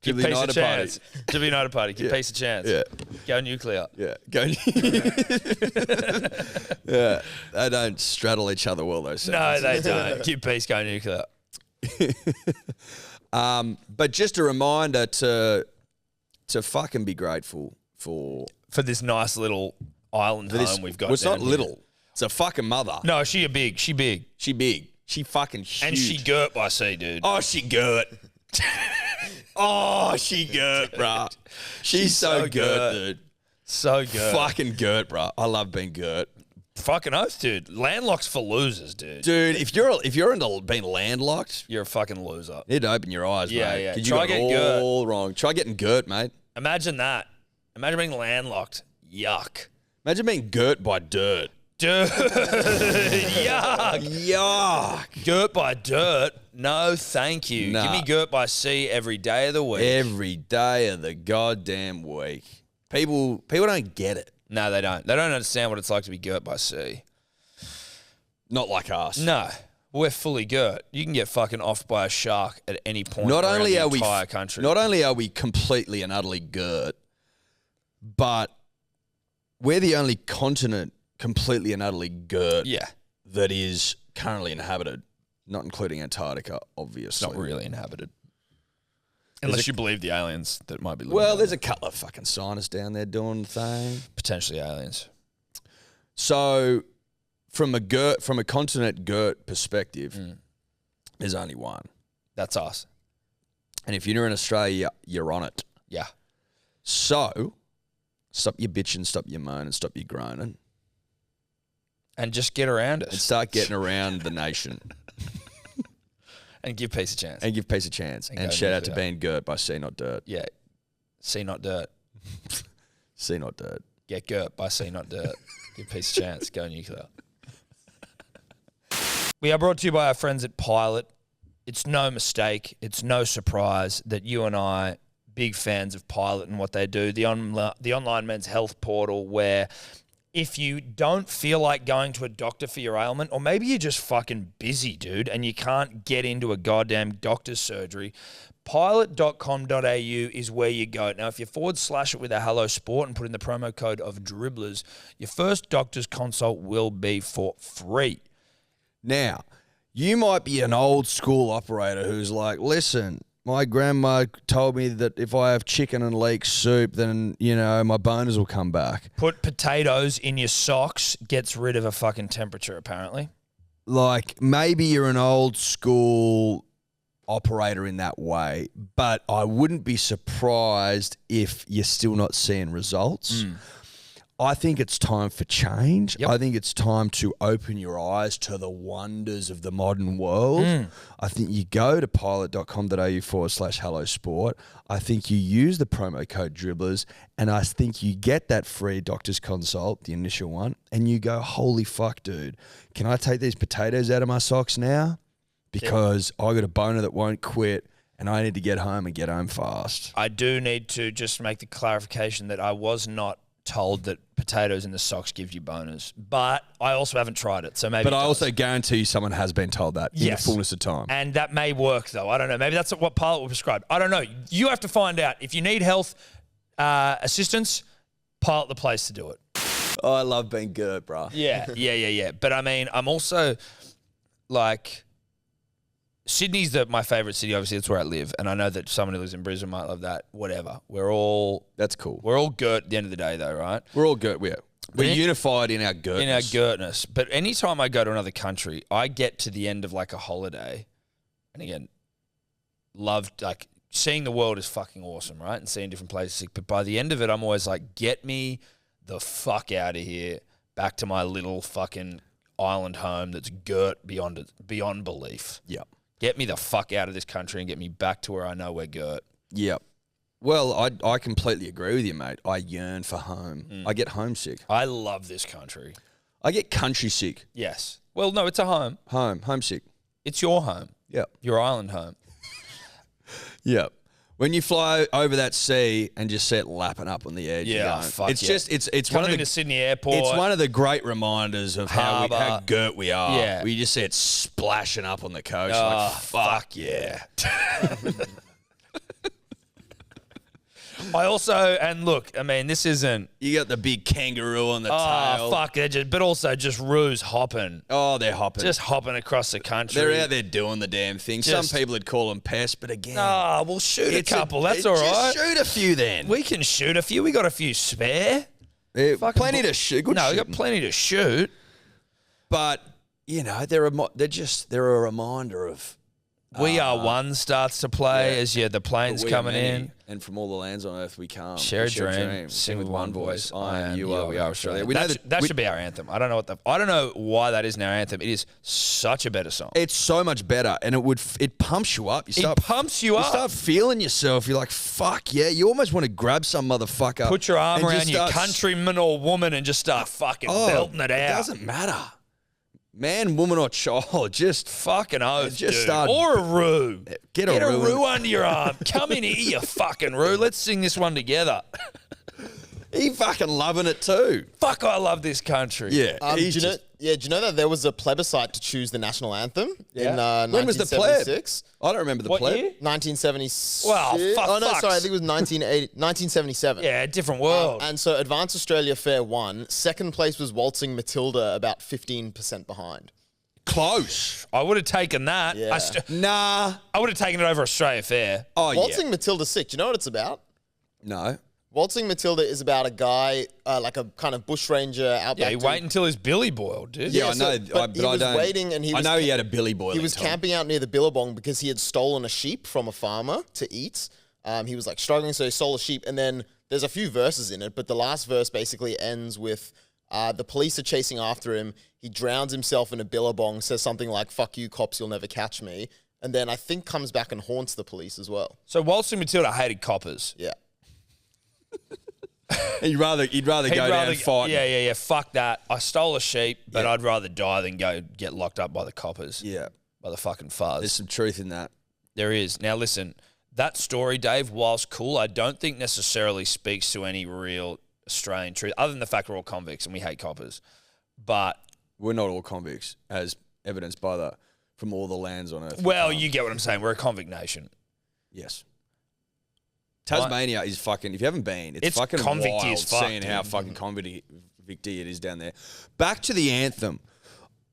Give the piece United of chance. Give the United Party. Give piece of chance. Yeah. Go nuclear. Yeah. Go. Yeah. They don't straddle each other well, those No, sentences. they don't. Give peace. Go nuclear. But just a reminder to fucking be grateful for this nice little island this. home we've got. Well, it's not down here. little. It's a fucking mother. No, she big. She big. She big. She fucking huge. And she girt by sea, dude. Oh, she girt. Oh, she girt, bruh. She's so girt, dude. So good. Fucking girt, bruh. I love being girt. Fucking oath, dude. Landlock's for losers, dude. Dude, if you're into being landlocked, You're a fucking loser. you need to open your eyes, Yeah, mate. yeah. 'Cause Try you got getting it girt. all wrong. Try getting girt, mate. Imagine that. Imagine being landlocked. Yuck. Imagine being girt by dirt. Dude. Yuck. Yuck. Girt by dirt? No, thank you. Nah. Give me girt by sea every day of the week. Every day of the goddamn week. People don't get it. No, they don't. They don't understand what it's like to be girt by sea. Not like us. No. We're fully girt. You can get fucking offed by a shark at any point Not around only the are we entire country. Not only are we completely and utterly girt, but we're the only continent completely and utterly girt Yeah. that is currently inhabited, not including Antarctica, obviously. It's not really inhabited. Unless you believe the aliens that might be living Well, down there's there. a couple of fucking scientists down there doing the thing. Potentially aliens. So, from a continent girt perspective, there's only one. That's us. And if you're in Australia, you're on it. Yeah. So, stop your bitching, stop your moaning, stop your groaning, And just get around and us. start getting around the nation And give peace a chance. and give peace a chance. And And go shout out to nuclear. being girt by Sea Not Dirt. Yeah. Sea not dirt. Sea Not Dirt. Get girt by sea not dirt. Give peace a chance. Go nuclear. We are brought to you by our friends at Pilot. It's no mistake. It's no surprise that you and I, big fans of Pilot and what they do. The online men's health portal where if you don't feel like going to a doctor for your ailment, or maybe you're just fucking busy, dude, and you can't get into a goddamn doctor's surgery, pilot.com.au is where you go. Now, if you / it with a Hello Sport and put in the promo code of Dribblers, your first doctor's consult will be for free. Now, you might be an old school operator who's like, listen, my grandma told me that if I have chicken and leek soup, then, my boners will come back. Put potatoes in your socks, gets rid of a fucking temperature, apparently. Like, maybe you're an old school operator in that way, but I wouldn't be surprised if you're still not seeing results. I think it's time for change. Yep. I think it's time to open your eyes to the wonders of the modern world. I think you go to pilot.com.au / Hello Sport. I think you use the promo code Dribblers, and I think you get that free doctor's consult, the initial one, and you go, holy fuck, dude, can I take these potatoes out of my socks now? because I got a boner that won't quit and I need to get home and get home fast. I do need to just make the clarification that I was not told that potatoes in the socks give you boners, but I also haven't tried it, so maybe. But it I does. also guarantee you someone has been told that in the Yes. fullness of time. And that may work, though. I don't know. Maybe that's what Pilot will prescribe. I don't know. You have to find out. If you need health assistance, Pilot the place to do it. Oh, I love being girt, bro. Yeah. But I mean, I'm also like, Sydney's my favourite city. Obviously, that's where I live, and I know that someone who lives in Brisbane might love that. Whatever. That's cool. We're all girt at the end of the day, though, right? We're all girt. We're unified in our girtness. In our girtness. But anytime I go to another country, I get to the end of like a holiday, and again, loved like seeing the world is fucking awesome, right? And seeing different places. But by the end of it, I'm always like, get me the fuck out of here, back to my little fucking island home that's girt beyond belief. Yep. Get me the fuck out of this country and get me back to where I know we're girt. Yep. Well, I completely agree with you, mate. I yearn for home. I get homesick. I love this country. I get country sick. Yes. Well, no, it's a home. Homesick. It's your home. Yep. Your island home. Yep. When you fly over that sea and just sit lapping up on the edge, fuck it's yeah. just it's Coming one of into the Sydney Airport. It's one of the great reminders of how Harbour. girt we are. Yeah. We just see it splashing up on the coast. Oh, like fuck yeah. I also, and look, I mean, this isn't. You got the big kangaroo on the Oh, tail. fuck. But also just roos hopping. Oh, they're hopping. Just hopping across the country. They're out there doing the damn thing. Just- Some people would call them pests, but again, we'll shoot a it's couple. That's all right. Just shoot a few then. We can shoot a few. We got a few spare. Plenty to shoot. Good No, we got shooting. plenty to shoot. But you know, they're a reminder of We Are One starts to play as the plane's we are coming many, in. and from all the lands on earth we come. Share a We dream, sing with one voice. I am, you are, we are Australia. We know That should be our anthem. I don't know why that isn't our anthem. It is such a better song. It's so much better, and it pumps you up. It pumps you up. You start feeling yourself. You're like, fuck yeah. You almost want to grab some motherfucker. Put your arm and around just your start- countryman or woman and just start fucking belting it out. It doesn't matter. Man, woman, or child, just fucking oath, just dude. start- Or a roo. Get a roo. roo under your arm. Come in here, you fucking roo. Let's sing this one together. He fucking loving it too. Fuck, I love this country. Yeah. Do you know that there was a plebiscite to choose the national anthem in When was the pleb? 1976? I don't remember the What pleb. year? 1976. Well, fuck, oh no, fucks. sorry, I think it was 1977. Yeah, different world. And so Advance Australia Fair won. Second place was Waltzing Matilda, about 15% behind. Close. I would have taken that. Yeah. Nah. I would have taken it over Australia Fair. Oh, Waltzing Matilda's sick. Do you know what it's about? No. Waltzing Matilda is about a guy, like a kind of bushranger out Yeah, back. you wait until his billy boiled, dude. Yeah, I so- know. but he I was don't. waiting and he I was know he ca- had a Billy Boy. He was camping out near the Billabong because he had stolen a sheep from a farmer to eat. He was like struggling, so he stole a sheep. And then there's a few verses in it, but the last verse basically ends with the police are chasing after him. He drowns himself in a Billabong, says something like, "Fuck you, cops, you'll never catch me." And then I think comes back and haunts the police as well. So Waltzing Matilda hated coppers. Yeah. He'd rather go down and fight. Yeah. Fuck that. I stole a sheep, but I'd rather die than go get locked up by the coppers. Yeah. By the fucking fuzz. There's some truth in that. There is. Now listen, that story, Dave, whilst cool, I don't think necessarily speaks to any real Australian truth, other than the fact we're all convicts and we hate coppers. But We're not all convicts, as evidenced by from all the lands on earth. well, you get what I'm saying. We're a convict nation. Yes. Tasmania is fucking. If you haven't been, it's fucking convicty wild as fuck, seeing how dude. fucking convicty it is down there. Back to the anthem.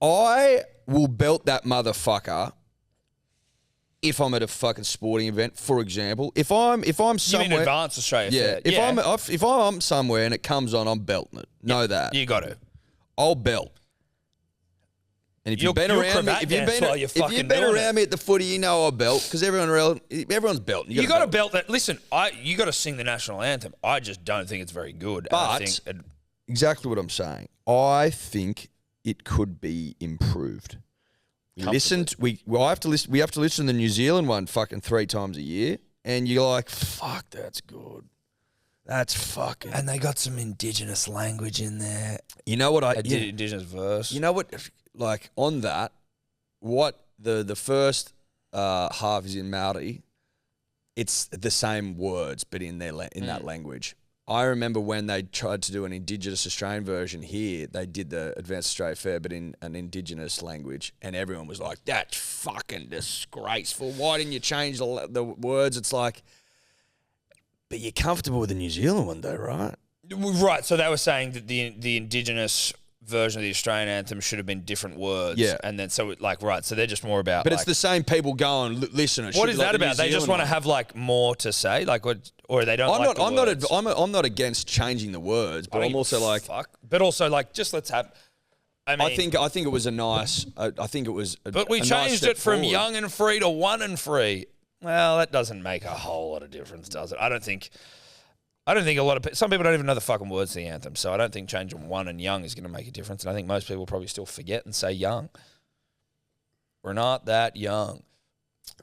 I will belt that motherfucker if I'm at a fucking sporting event, for example. If I'm You mean somewhere, Advance Australia yeah. Fair? If I'm somewhere and it comes on, I'm belting it. Know that. You got to. I'll belt. And if You'll- you've been you'll around me, cravat if you've dance been, while you're if you've fucking been doing around me at the footy, you know I'll belt because everyone's belting. You got to belt that. Listen, you got to sing the national anthem. I just don't think it's very good. And I But- think Exactly what I'm saying. I think it could be improved. We have to listen. We have to listen to the New Zealand one fucking 3 times a year, and you're like, fuck, that's good. That's fucking. and they got some indigenous language in there. You know what Indigenous verse. You know what? Like on that, what the first half is in Maori. It's the same words, but in that language. I remember when they tried to do an Indigenous Australian version here, they did the Advanced Australia Fair, but in an Indigenous language, and everyone was like, that's fucking disgraceful. Why didn't you change the words? It's like, but you're comfortable with the New Zealand one though, right? Right, so they were saying that the Indigenous version of the Australian anthem should have been different words. Yeah. And then so they're just more about But it's the same people going, listen, it what should is be like that the New about? They just Zealand want to one." have like more to say, like what, or they don't. I'm not against changing the words, but I'm also like, but also like just let's have. I mean, I think it was a nice. I think it was. But we changed it from young and free to one and free. Well, that doesn't make a whole lot of difference, does it? I don't think a lot of some people don't even know the fucking words to the anthem, so I don't think changing one and young is going to make a difference. And I think most people probably still forget and say young. We're not that young.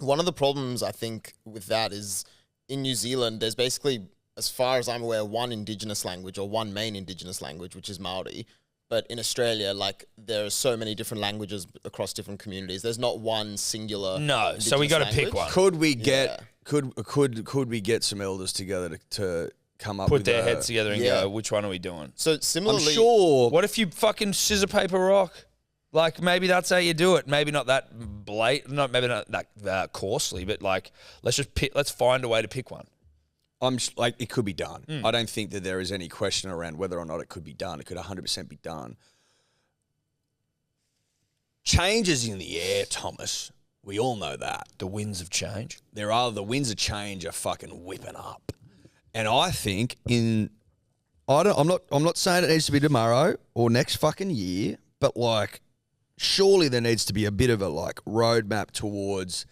One of the problems I think with that is in New Zealand, there's basically, as far as I'm aware, one Indigenous language or one main Indigenous language, which is Maori. But in Australia, like there are so many different languages across different communities. There's not one singular. No, so we got to pick one. Could we get could we get some elders together to come up Put with their heads together and Yeah. go, which one are we doing? So similarly, I'm sure. What if you fucking scissor paper rock? Like maybe that's how you do it. Maybe not that maybe not that coarsely, but like let's find a way to pick one. I'm like, it could be done. I don't think that there is any question around whether or not it could be done. It could 100% be done. Changes in the air, Thomas. We all know that. The winds of change. The winds of change are fucking whipping up. And I think I'm not saying it needs to be tomorrow or next fucking year, but like surely there needs to be a bit of a like roadmap towards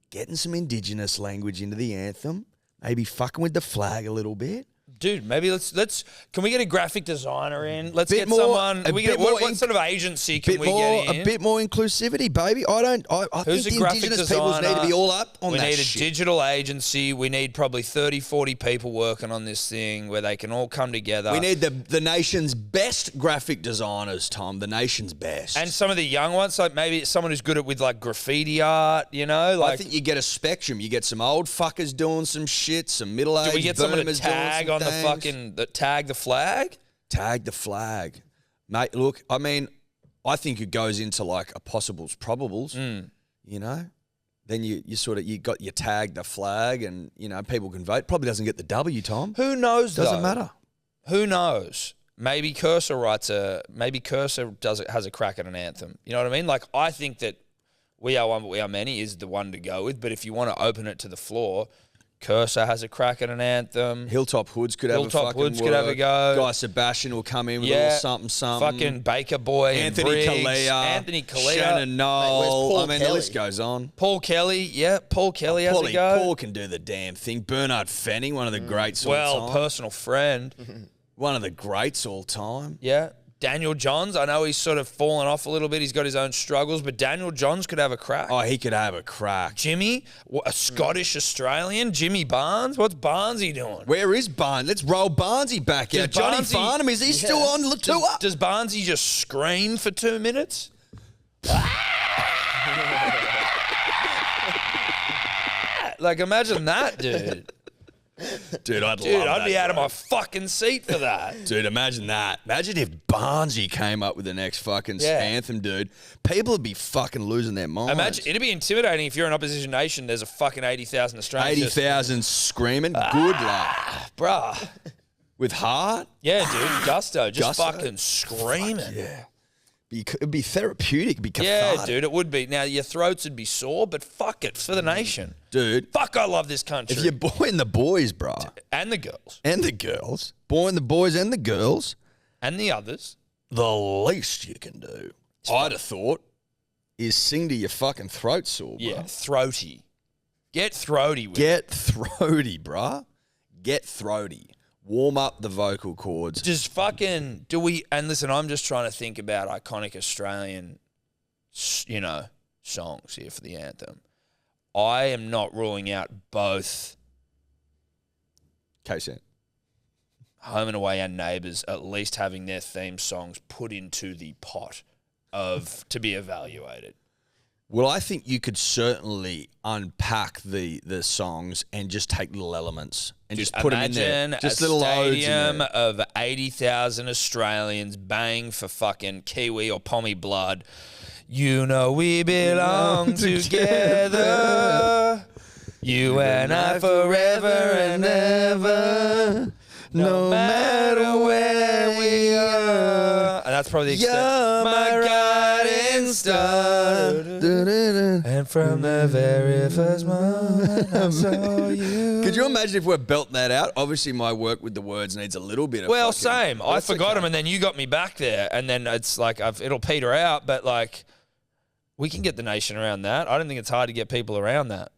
getting some Indigenous language into the anthem, maybe fucking with the flag a little bit. Dude, maybe let's can we get a graphic designer in? Let's Bit get more- someone. a We bit get more what sort of agency can we get in? A bit more inclusivity, baby. I Who's think a the graphic Indigenous peoples need to designer? be all up on We that need a shit. digital agency. We need probably 30, 40 people working on this thing where they can all come together. We need the nation's best graphic designers, Tom. The nation's best. and some of the young ones, like maybe someone who's good at with like graffiti art, you know? Like I think you get a spectrum. You get some old fuckers doing some shit, some middle-aged do we get someone to boomers doing tag some on the things. fucking tag the flag? Tag the flag. Mate, look, I mean, I think it goes into like a possibles, probables, you know? Then you tag the flag and, you know, people can vote. Probably doesn't get the W, Tom. Who knows? Doesn't matter. Who knows? Maybe Cursor has a crack at an anthem. You know what I mean? Like I think that We Are One But We Are Many is the one to go with. But if you want to open it to the floor, Cursor has a crack at an anthem. Hilltop Hoods could have a Hilltop fucking Hoods could have a work. go. Guy Sebastian will come in with a little something. Fucking Baker Boy, Anthony and Briggs, Kalia. Anthony Kalia, Shannon Knoll. where's Paul I mean, the Kelly? list goes on. Paul Kelly. Yeah, Paul Kelly has a go. Paul can do the damn thing. Bernard Fanning, one of the greats all Well, time. personal friend. One of the greats all time. Yeah. Daniel Johns, I know he's sort of fallen off a little bit. He's got his own struggles, but Daniel Johns could have a crack. Oh, he could have a crack. Jimmy, a Scottish Australian, Jimmy Barnes. What's Barnesy doing? Where is Barnes? Let's roll Barnesy back Does out. Johnny Barnesy- Farnham, is he still on the tour? Does Barnesy just scream for 2 minutes? Like, imagine that, dude. Dude, I'd Dude, love I'd that, be out of bro. my fucking seat for that. Dude, imagine that. Imagine if Barnesy came up with the next fucking Yeah. anthem, dude. People would be fucking losing their minds. Imagine, it'd be intimidating if you're an opposition nation, there's a fucking 80,000 Australians. 80,000 screaming. Good luck. Bruh. With heart? Yeah, dude, gusto. Just Gusto? fucking screaming. Yeah. It'd be therapeutic. It'd be Yeah, cathartic. dude, it would be. Now, your throats would be sore, but fuck it, it's for the nation. Dude, Fuck, I love this country. if you're boying the boys, bro, And the girls. and the girls, boying the boys and the girls, And the others. the least you can do, I'd have thought, is sing to your fucking throat sore, bro. Yeah, throaty. Get throaty with it. Get throaty, bruh. Get throaty. Warm up the vocal cords. Just fucking, do we, and listen, I'm just trying to think about iconic Australian, you know, songs here for the anthem. I am not ruling out both KSN. Home and Away and Neighbours at least having their theme songs put into the pot of to be evaluated. Well, I think you could certainly unpack the songs and just take little elements and just put them in there. Just little odes in stadium there. of 80,000 Australians baying for fucking Kiwi or Pommy blood. You know we belong together. You and I forever and ever. No matter where we are. And that's probably the extent. My guiding star. And from the very first moment I saw you. Could you imagine if we're belting that out? Obviously, my work with the words needs a little bit of. Well, fucking, same. I that's forgot okay. them, and then you got me back there, and then it's like it'll peter out. But like, we can get the nation around that. I don't think it's hard to get people around that.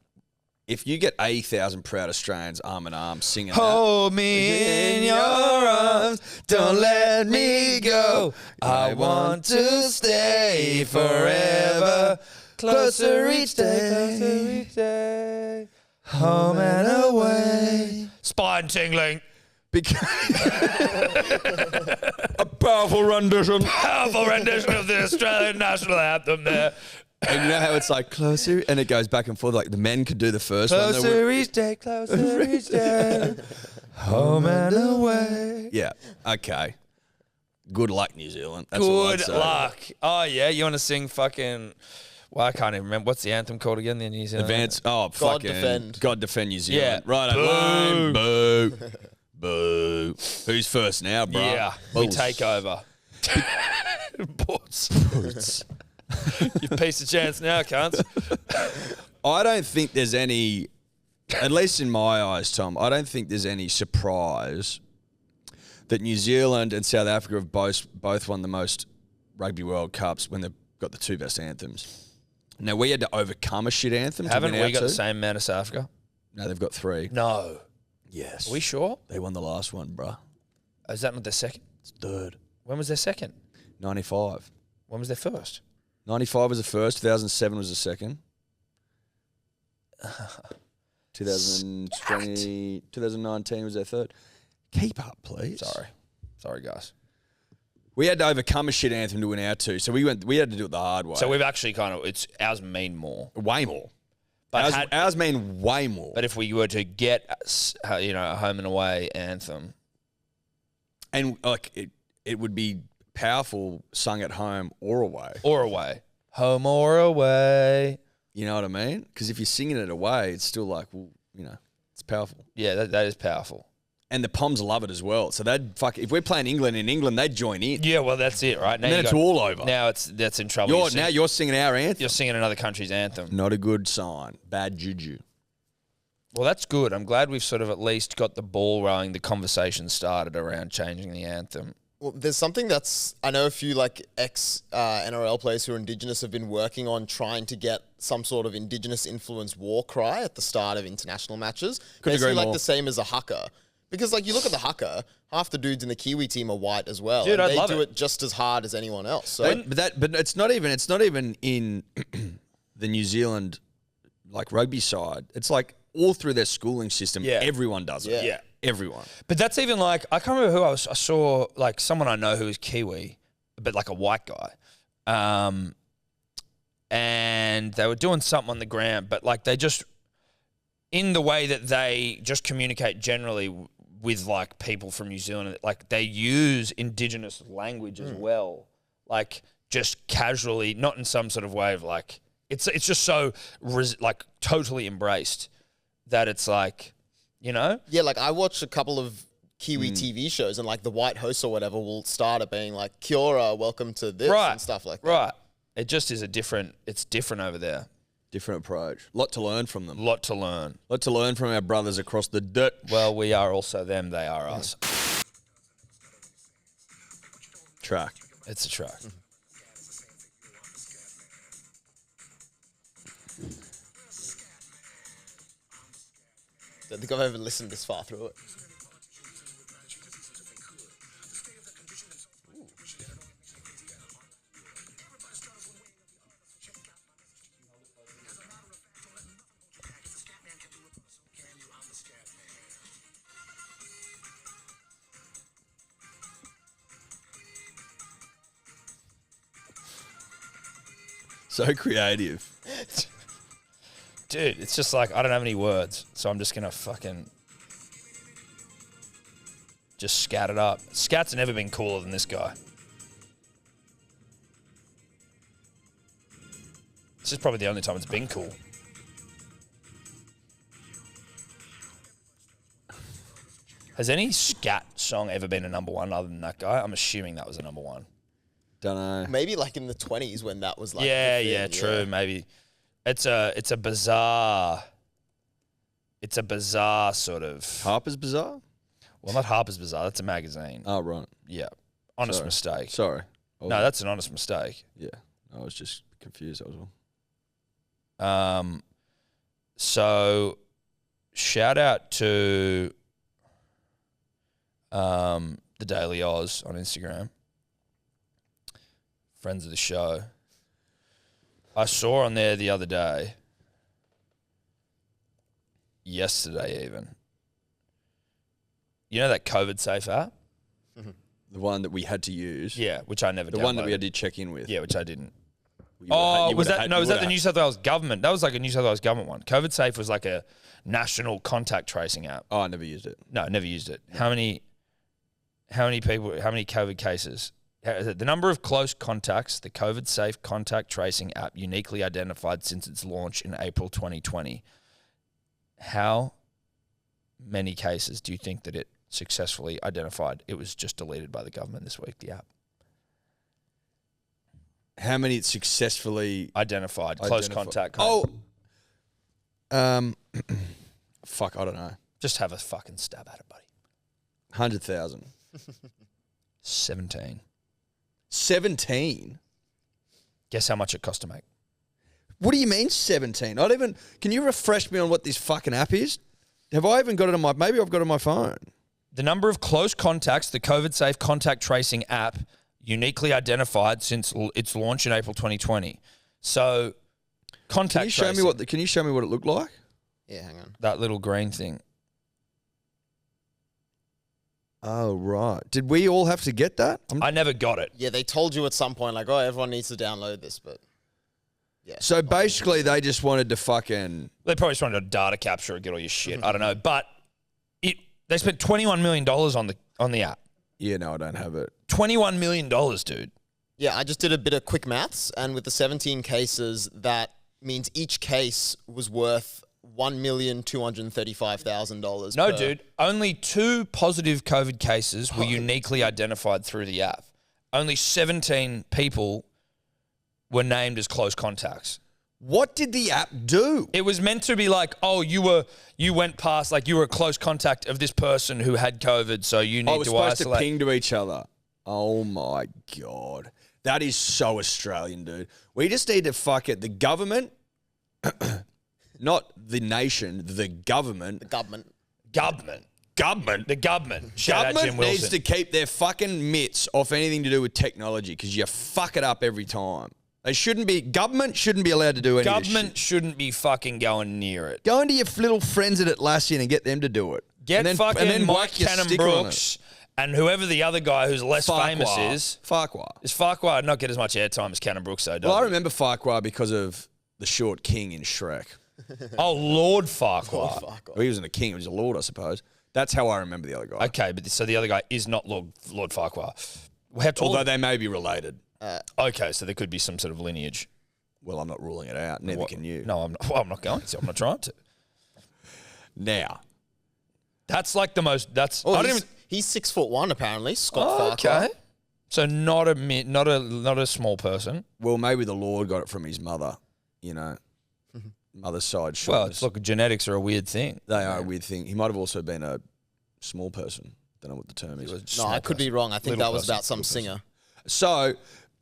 If you get 80,000 proud Australians arm in arm singing Hold me in your arms, don't let me go. I want to stay forever. Closer each day, home and away. Spine tingling. a powerful rendition. Powerful rendition of the Australian national anthem there. And you know how it's like closer, and it goes back and forth. Like the men could do the first one. Closer each day, home and away. Yeah. Okay. Good luck, New Zealand. That's all I'd Good say. luck. Oh yeah, you want to sing fucking? Well, I can't even remember what's the anthem called again. The New Zealand Advance. Oh, God fucking defend. God defend New Zealand. Yeah. Right. Boo. Boo. Boo. Who's first now, bro? Yeah, we Bulls. take over. Boots. You piece of chance now, cunts. I don't think there's any, at least in my eyes, Tom, I don't think there's any surprise that New Zealand and South Africa have both won the most Rugby World Cups when they've got the two best anthems. Now, we had to overcome a shit anthem to Haven't win we our got two. the same amount as South Africa? No, they've got three. No. Yes. Are we sure? They won the last one, bruh. Is that not their second? It's third. When was their second? 95. When was their first? 95 was the first. 2007 was the second. 2019 was their third. Keep up, please. Sorry, guys. We had to overcome a shit anthem to win our two, so we had to do it the hard way. So we've actually it's ours mean more. way more. But Ours mean way more. But if we were to get a home and away anthem, And like it would be powerful sung at home or away. or away, home or away. You know what I mean? Because if you're singing it away, it's still like, well, you know, it's powerful. Yeah, that is powerful. And the Poms love it as well. So if we're playing England in England, they'd join in. Yeah, well, that's it, right? Now And then it's all over. Now that's in trouble. You're singing our anthem. You're singing another country's anthem. Not a good sign. Bad juju. Well, that's good. I'm glad we've sort of at least got the ball rolling, the conversation started around changing the anthem. Well, there's something that's, I know a few like ex-NRL players who are Indigenous have been working on trying to get some sort of Indigenous influence war cry at the start of international matches. Couldn't Basically agree like more. the same as a haka. Because like you look at the haka, half the dudes in the Kiwi team are white as well. Dude, and I'd they love do it. it just as hard as anyone else. So But it's not even in the New Zealand like rugby side. It's like all through their schooling system, Yeah. everyone does it. Yeah. Everyone. But that's even like, I can't remember who I saw, like someone I know who is Kiwi, but like a white guy. And they were doing something on the ground, but like they just, in the way that they just communicate generally with like people from New Zealand, like they use Indigenous language as well. Like just casually, not in some sort of way of like, it's just so like totally embraced that it's like, you know? yeah, like I watched a couple of Kiwi TV shows and like the white host or whatever will start it being like, Kia ora, welcome to this Right. and stuff like that. Right. It just is it's different over there. Different approach. Lot to learn from them. Lot to learn. Lot to learn from our brothers across the dirt. Well, we are also them, they are us. Track. It's a track. Don't think I've ever listened this far through it. So creative. Dude, it's just like, I don't have any words, so I'm just going to fucking just scat it up. Scat's never been cooler than this guy. This is probably the only time it's been cool. Has any scat song ever been a number one other than that guy? I'm assuming that was a number one. Don't know. Maybe like in the 20s when that was like. Yeah, true. Maybe it's a bizarre sort of. Harper's Bazaar? Well, not Harper's Bazaar. That's a magazine. Oh, right. Yeah, honest mistake. Sorry. No, that's an honest mistake. Yeah, I was just confused. That was all. So shout out to the Daily Oz on Instagram. Friends of the show. I saw on there the other day, yesterday even. You know that COVID Safe app? The one that we had to use. Yeah, which I never The downloaded. one that we had to check in with. Yeah, which I didn't. Was that the New South Wales government? That was like a New South Wales government one. COVID Safe was like a national contact tracing app. Oh, I never used it. No, never used it. How many COVID cases? The number of close contacts, the COVID Safe contact tracing app uniquely identified since its launch in April 2020. How many cases do you think that it successfully identified? It was just deleted by the government this week, the app. How many it successfully Identified. Close contact. Fuck, I don't know. Just have a fucking stab at it, buddy. 100,000. 17. 17? Guess how much it cost to make? What do you mean 17? Can you refresh me on what this fucking app is? Have I even got it on maybe I've got it on my phone. The number of close contacts, the COVID Safe contact tracing app, uniquely identified since its launch in April 2020. So, contact tracing. Can you show me what it looked like? Yeah, hang on. That little green thing. Oh, right. Did we all have to get that? I never got it. Yeah, they told you at some point, like, oh, everyone needs to download this, but yeah. So basically, they just wanted to fucking. They probably just wanted to data capture or get all your shit. I don't know. But they spent $21 million on the app. Yeah, no, I don't have it. $21 million, dude. Yeah, I just did a bit of quick maths, and with the 17 cases, that means each case was worth $1,235,000. No, dude. Only 2 positive COVID cases were uniquely identified through the app. Only 17 people were named as close contacts. What did the app do? It was meant to be like, oh, you went past, like you were a close contact of this person who had COVID, so you need to isolate. I was supposed to ping to each other. Oh my God. That is so Australian, dude. We just need to fuck it. The government, not the nation, the government. The government. The government. Shout out Jim Government Wilson. needs to keep their fucking mitts off anything to do with technology because you fuck it up every time. Government shouldn't be allowed to do any of this Government shit. shouldn't be fucking going near it. Go into your little friends at Atlassian and get them to do it. Get fucking Mike whack your sticker on Cannon-Brooks and whoever the other guy who's less famous is. Farquhar. Is Farquhar not get as much airtime as Cannon-Brooks, though, does Well, I he? remember Farquhar because of the short king in Shrek. Oh, Lord Farquhar. Well, he wasn't a king, he was a lord, I suppose. That's how I remember the other guy. Okay, but so the other guy is not Lord Farquhar. How tall? Although they may be related. Okay, so there could be some sort of lineage. Well, I'm not ruling it out. Neither can you. No, I'm not. Well, I'm not going to. I'm not trying to. Now. That's like the most. That's. Oh, I don't even. he's 6'1" apparently. Scott Farquhar. Okay. So not a small person. Well, maybe the Lord got it from his mother, you know. Mother's side Well, shoulders. it's look, genetics are a weird thing. They are a weird thing. He might have also been a small person. Don't know what the term is. No, I could be wrong. I think Little that was person, about some little singer. So,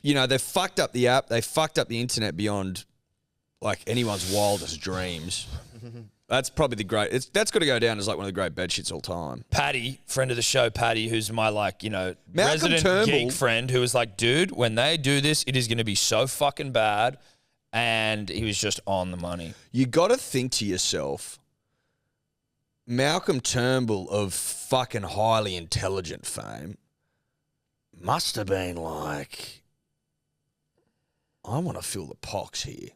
you know, they've fucked up the app. They fucked up the internet beyond, like, anyone's wildest dreams. That's probably that's got to go down as, like, one of the great bad shits all time. Patty, friend of the show, Patty, who's my, like, you know, Malcolm resident Turnbull. geek friend who was like, dude, when they do this, it is going to be so fucking bad. And he was just on the money. You got to think to yourself, Malcolm Turnbull of fucking highly intelligent fame must have been like, I want to feel the pox here.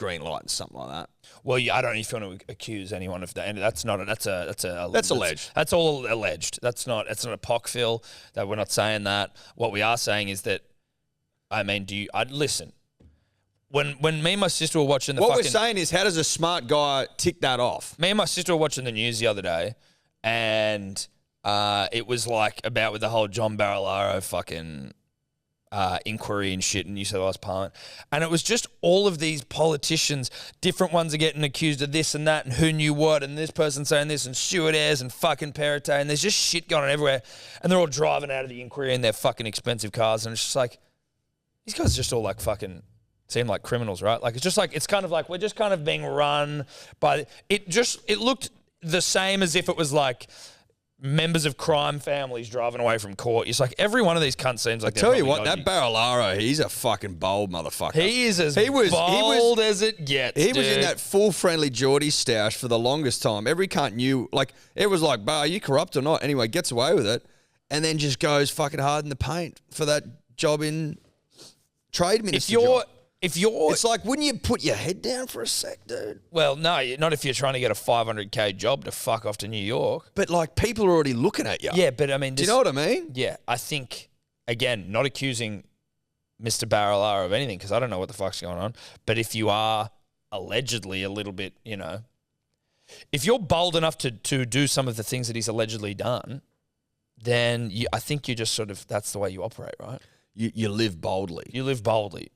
green light and something like that. Well, yeah, I don't even want to accuse anyone of that. And that's alleged. That's all alleged. That's not a POC fill. That we're not saying that. What we are saying is that, I mean, listen. When me and my sister were watching what we're saying is, how does a smart guy tick that off? Me and my sister were watching the news the other day, and it was like about with the whole John Barilaro fucking inquiry and shit in New South Wales Parliament. And it was just all of these politicians, different ones are getting accused of this and that and who knew what, and this person saying this, and Stuart Ayres and fucking Perrottet, and there's just shit going on everywhere. And they're all driving out of the inquiry in their fucking expensive cars, and it's just like, these guys are just all like fucking seem like criminals, right? Like, it's just like, it's kind of like, we're just kind of being run by, it looked the same as if it was like members of crime families driving away from court. It's like every one of these cunts seems like. I tell you what, that Barilaro, he's a fucking bold motherfucker. He is bold as it gets. He was in that full friendly Geordie stoush for the longest time. Every cunt knew, like, it was like, are you corrupt or not? Anyway, gets away with it, and then just goes fucking hard in the paint for that job in trade minister. It's like, wouldn't you put your head down for a sec, dude? Well, no, not if you're trying to get a $500K job to fuck off to New York. But, like, people are already looking at you. Yeah, but I mean... Do you know what I mean? Yeah, I think, again, not accusing Mr. Barilaro of anything, because I don't know what the fuck's going on, but if you are allegedly a little bit, you know... If you're bold enough to do some of the things that he's allegedly done, then I think you just sort of... That's the way you operate, right? You live boldly. You live boldly.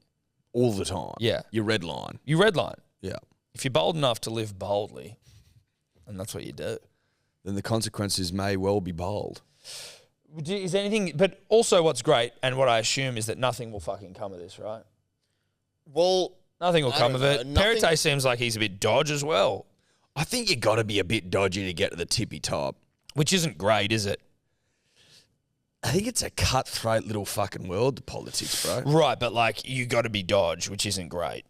All the time. Yeah. You redline. You redline. Yeah. If you're bold enough to live boldly, and that's what you do, then the consequences may well be bold. Is anything, but also what's great, and what I assume is that nothing will fucking come of this, right? Well, nothing will come of it. Perrottet seems like he's a bit dodge as well. I think you got to be a bit dodgy to get to the tippy top. Which isn't great, is it? I think it's a cutthroat little fucking world, the politics, bro. Right, but like you got to be dodge, which isn't great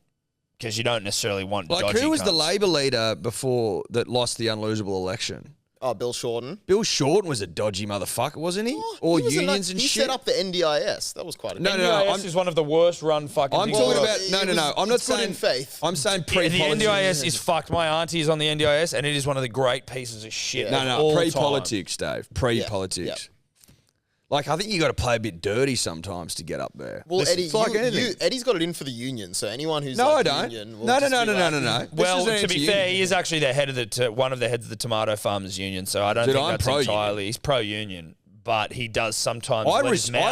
because you don't necessarily want like dodgy who was cunts. the Labor leader before that lost the unlosable election? Oh, Bill Shorten. Bill Shorten was a dodgy motherfucker, wasn't he? All he unions and he shit. He set up the NDIS. That was quite a NDIS is one of the worst run fucking I'm things. talking about no. I'm not saying in faith. I'm saying the pre-politics. NDIS is fucked. My auntie is on the NDIS, and it is one of the great pieces of shit. Yeah. No, pre-politics, Dave. Pre-politics. Yeah. Like, I think you got to play a bit dirty sometimes to get up there. Well, Eddie, it's like anything. Eddie's got it in for the union, so anyone who's no, like I don't. union will No. Well, to be fair, he is actually the head of one of the heads of the tomato farmers union, so I don't think that's entirely. He's pro-union, but he does sometimes. I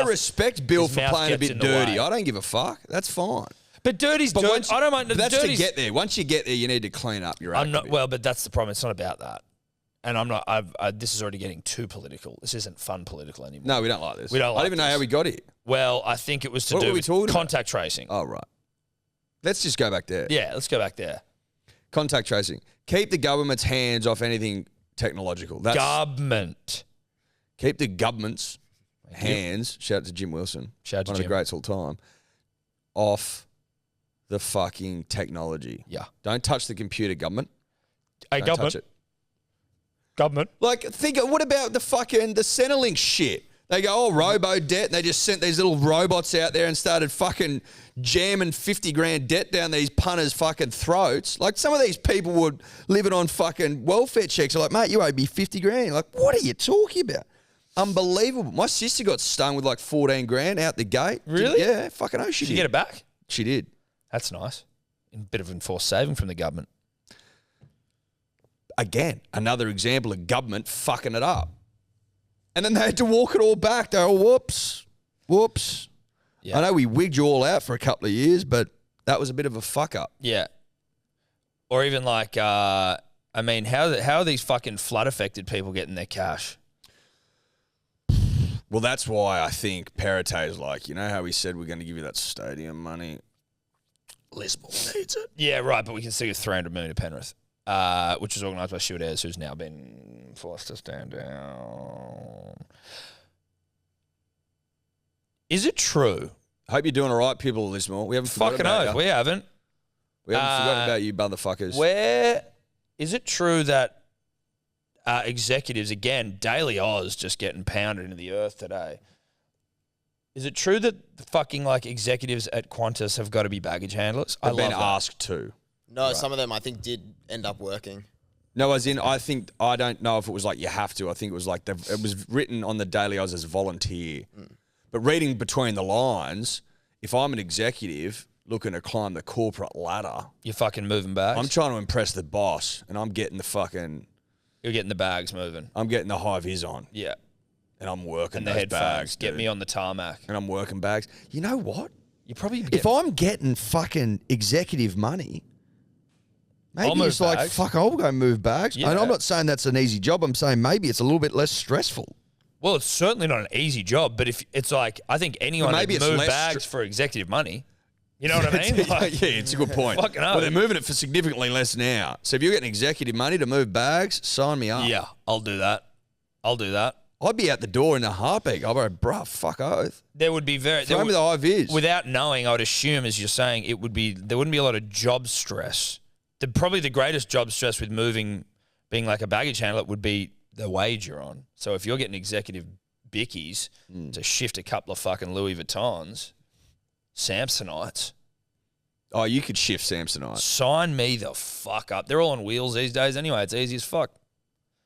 respect Bill for playing a bit dirty. I don't give a fuck. That's fine. But dirty's dirty. I don't mind. But that's to get there. Once you get there, you need to clean up your act. I'm not. Well, but that's the problem. It's not about that. And I'm not. This is already getting too political. This isn't fun political anymore. No, we don't like this. We don't. I don't even know how we got here. Well, I think it was to do with contact tracing. Oh, right. Let's just go back there. Yeah, let's go back there. Contact tracing. Keep the government's hands off anything technological. That's government. Keep the government's hands. Shout out to Jim Wilson. Shout out to one Jim. of the greats all time. Off the fucking technology. Yeah. Don't touch the computer, government. Hey, Don't government. touch it. Government. Like, what about the Centrelink shit? They go, oh, robo-debt, and they just sent these little robots out there and started fucking jamming 50 grand debt down these punters' fucking throats. Like, some of these people were living on fucking welfare checks. They're like, mate, you owe me 50 grand. You're like, what are you talking about? Unbelievable. My sister got stung with like 14 grand out the gate. Really? Yeah, fucking oh, she did. Did you get it back? She did. That's nice. A bit of enforced saving from the government. Again, another example of government fucking it up. And then they had to walk it all back. They were, whoops. Yeah. I know we wigged you all out for a couple of years, but that was a bit of a fuck up. Yeah. Or even like, I mean, how are these fucking flood affected people getting their cash? Well, that's why I think Perrottet is like, you know how we said we're going to give you that stadium money? Lismore needs it. Yeah, right, but we can still get 300 million to Penrith. Which was organised by Stuart Ayres, who's now been forced to stand down. Is it true? I hope you're doing all right, people of Lismore. We haven't forgotten about you. We haven't. We haven't forgotten about you, motherfuckers. Where is it true that executives, again, Daily Oz just getting pounded into the earth today? Is it true that the fucking like executives at Qantas have got to be baggage handlers? They've been asked to. No, some of them I think did end up working. No, as in, I don't know if it was like you have to. I think it was like it was written on the Daily Oz as volunteer. But reading between the lines, if I'm an executive looking to climb the corporate ladder, You're fucking moving bags. I'm trying to impress the boss, and I'm getting You're getting the bags moving. I'm getting the high vis on, Yeah. and I'm working And the those headphones. bags. Get dude. me on the tarmac. And I'm working bags. You know what? You probably If I'm getting fucking executive money, maybe I'll move it's like, bags. fuck, I'll go move bags. Yeah. And I'm not saying that's an easy job. I'm saying maybe it's a little bit less stressful. Well, it's certainly not an easy job, but if it's like, I think anyone Well, maybe would it's move less bags for executive money. You know what I mean? yeah, Like, it's a good point. Fucking Well, hell. they're moving it for significantly less now. So if you're getting executive money to move bags, sign me up. Yeah, I'll do that. I'd be out the door in a heartbeat. I'd be like, bruh, fuck oath. There would be Throw me the high vis. Without knowing, I would assume, as you're saying, there wouldn't be a lot of job stress. Probably the greatest job stress with moving, being like a baggage handler, would be the wage you're on. So if you're getting executive bickies to shift a couple of fucking Louis Vuittons, Samsonites, Oh, you could shift Samsonite. sign me the fuck up. They're all on wheels these days anyway. It's easy as fuck.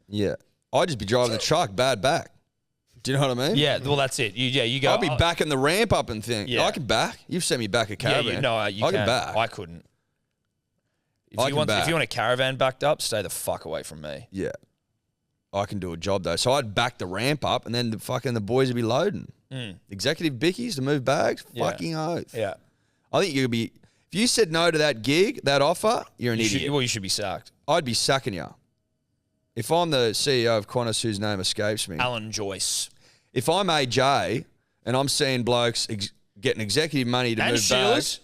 Yeah. I'd just be driving the truck, bad back. Do you know what I mean? Yeah, well, that's it. You go. I'd be backing the ramp up and think, Yeah. I can back. You've sent me back a Yeah, caravan. you I can. can back. I couldn't. If I you can want, back. if you want a caravan backed up, stay the fuck away from me. Yeah. I can do a job though. So I'd back the ramp up and then the boys would be loading. Executive bickies to move bags, Yeah. fucking oath. Yeah, I think you'd be, if you said no to that gig, that offer, you're an idiot. you should be sacked. I'd be sacking you. If I'm the CEO of Qantas whose name escapes me, Alan Joyce if I'm AJ and I'm seeing blokes getting executive money to and move Sheila's. bags,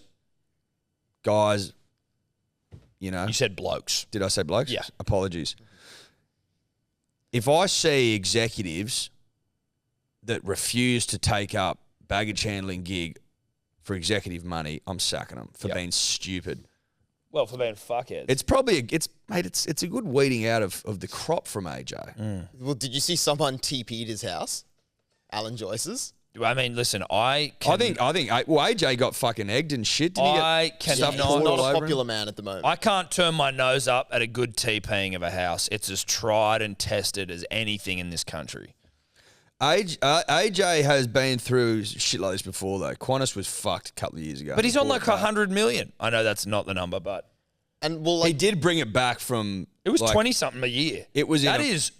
guys, you know. You said blokes. Did I say blokes? Yeah. Apologies. If I see executives that refuse to take up baggage handling gig for executive money, I'm sacking them for Yep. being stupid. Well, for being fuckheads. It's probably it's a good weeding out of the crop from AJ. Well, did you see someone TP'd his house? Alan Joyce's? I mean, listen, I think AJ got fucking egged and shit. Didn't I he get stuff He's poured not all a over him? popular man at the moment. I can't turn my nose up at a good TPing of a house. It's as tried and tested as anything in this country. AJ has been through shit like this before, though. Qantas was fucked a couple of years ago. But he's on Bought like it back. 100 million. I know that's not the number, but And well, He like, did bring it back from. it was like, 20 something a year. It was in That a- is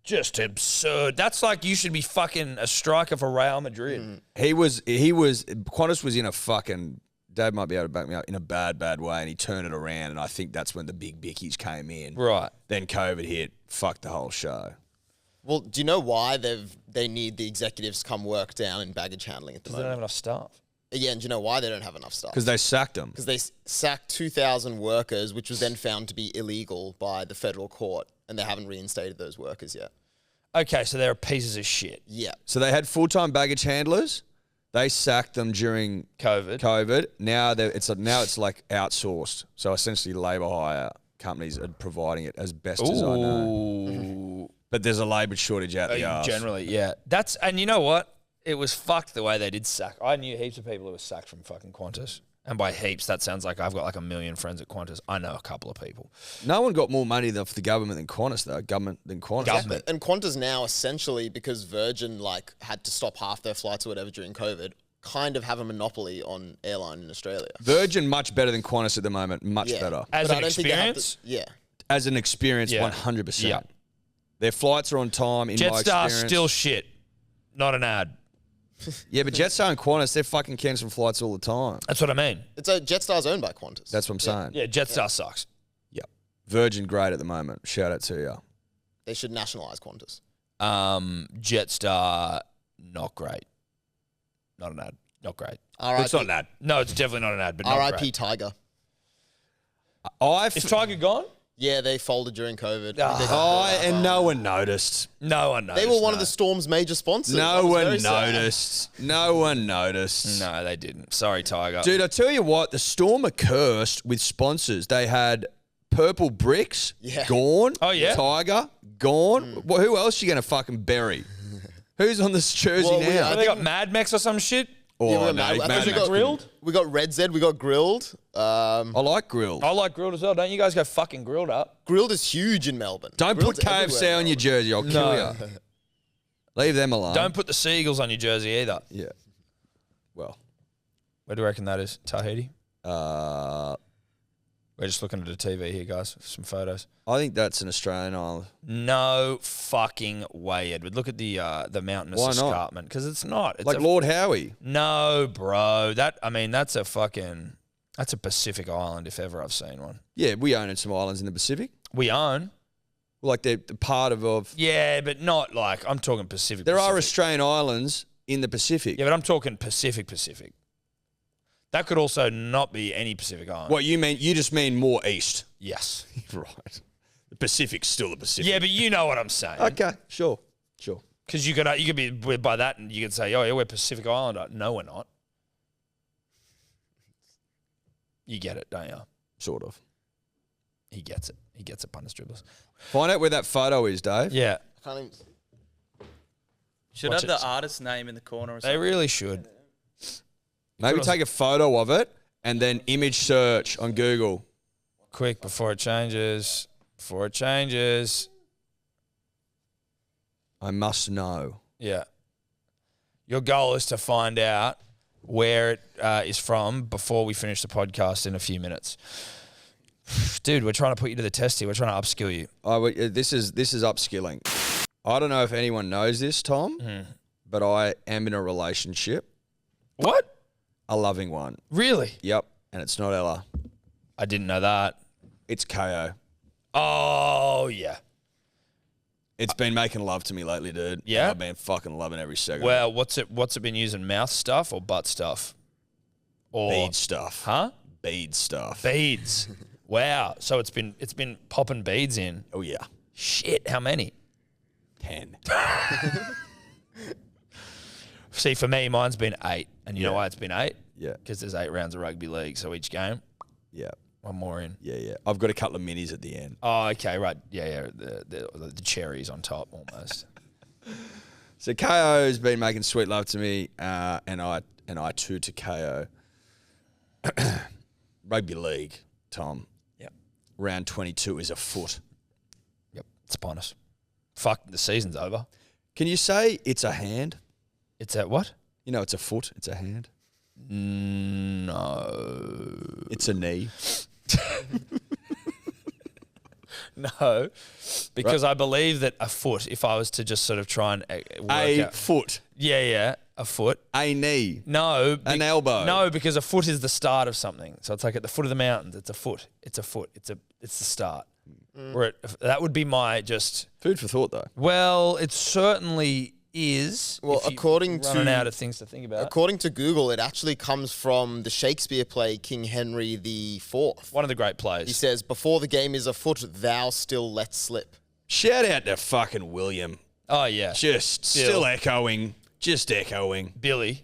just absurd. That's like you should be fucking a striker for Real Madrid. He was. Qantas was in a fucking. Dad might be able to back me up in a bad way, and he turned it around, and I think that's when the big bickies came in. Right. Then COVID hit, fucked the whole show. well, do you know why they need the executives to come work down in baggage handling at the Because they don't have moment? enough staff. Yeah, and do you know why they don't have enough staff? Because they sacked him. Because they sacked 2,000 workers, which was then found to be illegal by the federal court, and they haven't reinstated those workers yet. Okay, so they're pieces of shit. Yeah. So they had full-time baggage handlers. They sacked them during COVID. Now it's like outsourced. So essentially, labour hire companies are providing it as best as I know. Ooh. But there's a labour shortage out the arse. Generally, yeah. And you know what? It was fucked the way they did sack. I knew heaps of people who were sacked from fucking Qantas. And by heaps, that sounds like I've got like a million friends at Qantas. I know a couple of people. No one got more money off the government than Qantas, though. Government. Exactly. And Qantas now, essentially, because Virgin had to stop half their flights or whatever during COVID, kind of have a monopoly on airline in Australia. Virgin much better than Qantas at the moment. Much Yeah. better. As But an I don't think they have experience? to- yeah. As an experience, Yeah. 100%. Yeah. Their flights are on time. In my Jetstar experience. still shit. Not an ad. Yeah, but Jetstar and Qantas, they're fucking cancelling flights all the time. That's what I mean. Jetstar's owned by Qantas. That's what I'm saying. Yeah, Jetstar sucks. Yeah. Virgin, great at the moment. Shout out to you. They should nationalise Qantas. Jetstar, not great. Not an ad. Not great. It's not an ad. No, it's definitely not an ad, but not R.I.P. great. Tiger. Is Tiger gone? Yeah, they folded during COVID. And no one noticed. No one knows. They were one of the Storm's major sponsors. No That was one very sad. noticed. No one noticed. No, they didn't. Sorry, Tiger. Dude, I tell you what, the Storm are cursed with sponsors. They had Purple Bricks, Yeah. gone. Oh, yeah? Tiger, gone. Well, who else you going to fucking bury? Who's on this jersey Well, now? Have they got Mad Max or some shit? Oh, Yeah, we got no, Mad- I Mad think we Max got grilled. We got Red Z. We got grilled. I like grilled. I like grilled as well. Don't you guys go fucking grilled up? Grilled is huge in Melbourne. Don't Grilled's put everywhere KFC in on your Melbourne. jersey. I'll kill No. you. Leave them alone. Don't put the seagulls on your jersey either. Yeah. Well, Where do you reckon that is? Tahiti? uh, We're just looking at a TV here, guys. Some photos. I think that's an Australian island. No fucking way, Edward. Look at the mountainous Why not? escarpment because it's not. It's Like a, Lord Howe. No, bro. That's a Pacific island if ever I've seen one. Yeah, we own some islands in the Pacific. We own. Like they're part of. Yeah, but not like I'm talking Pacific. There are Pacific. Australian islands in the Pacific. Yeah, but I'm talking Pacific. That could also not be any Pacific island. What you mean? You just mean more east. Yes. Right. The Pacific's still the Pacific. Yeah, but you know what I'm saying. Okay, sure. Because you could be by that and you could say, oh yeah, we're Pacific Islander. No, we're not. You get it, don't you? Sort of. He gets it. He gets it, punters, dribblers. Find out where that photo is, Dave. Yeah, I can't even- Should Watch have it. the artist's name in the corner or they something. really should. Maybe take a photo of it and then image search on Google. Quick, before it changes. Before it changes. I must know. Yeah. Your goal is to find out where it is from before we finish the podcast in a few minutes. Dude, we're trying to put you to the test here. We're trying to upskill you. This is upskilling. I don't know if anyone knows this, Tom, but I am in a relationship, What? a loving one. Really? Yep, and it's not Ella. I didn't know that. It's KO. Oh, yeah. It's been making love to me lately, dude. Yeah? And I've been fucking loving every second. Well, what's it been using? Mouth stuff or butt stuff? Or bead stuff. Huh? Bead stuff. Beads. Wow. So it's been popping beads in. Oh yeah, Shit, how many? 10. See, for me, mine's been 8. And you know Yeah. why it's been 8? Yeah, Because there's 8 rounds of rugby league. So each game, yeah, one more in. yeah. I've got a couple of minis at the end. Oh, okay, right. Yeah. The cherries on top almost. So KO's been making sweet love to me, and I too to KO. Rugby league, Tom. Yep. Round 22 is afoot. Yep. It's upon us. Fuck, the season's over. Can you say it's a hand? It's at what? You know, it's a foot. It's a hand. No. It's a knee. No. Because I believe that a foot, if I was to just sort of try and work A out. foot. Yeah, a foot. A knee. No. An elbow. No, because a foot is the start of something. So it's like at the foot of the mountains, it's a foot. It's a foot. It's the start. That would be my just. Food for thought, though. Well, it certainly is. Well, if you according running to- out of things to think about. According to Google, it actually comes from the Shakespeare play King Henry IV. One of the great He plays. says, "Before the game is afoot, thou still let slip." Shout out to fucking William. Oh yeah, Just still echoing. Just echoing. Billy.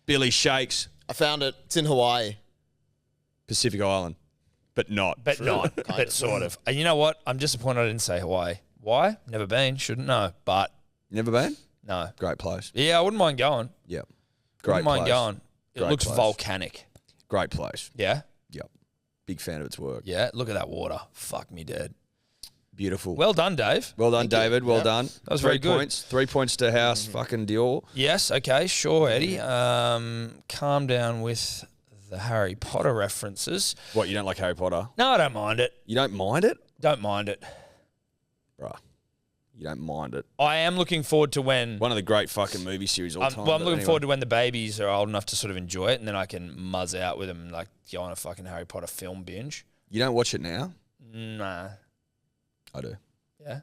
Billy Shakes, I found it. It's in Hawaii. Pacific Island. But not. But not. But sort of. And you know what? I'm disappointed I didn't say Hawaii. Why? Never been. Shouldn't know. But Never been? no. Great place. Yeah, I wouldn't mind going. Yep. Great Wouldn't mind place. going. It Great looks place. volcanic. Great place. Yeah? Yep. Big fan of its work. Yeah. Look at that water. Fuck me dead. Beautiful. Well done, Dave. Well done, David. Well done. That was very good. Points. 3 points to House fucking Dior. Yes. Okay. Sure, Eddie. Calm down with the Harry Potter references. What, you don't like Harry Potter? No, I don't mind it. You don't mind it? Don't mind it. Bruh. You don't mind it. I am looking forward to when. One of the great fucking movie series all time. Well, I'm but looking anyway. forward to when the babies are old enough to sort of enjoy it, and then I can muzz out with them and like go on a fucking Harry Potter film binge. You don't watch it now? Nah. I do. Yeah.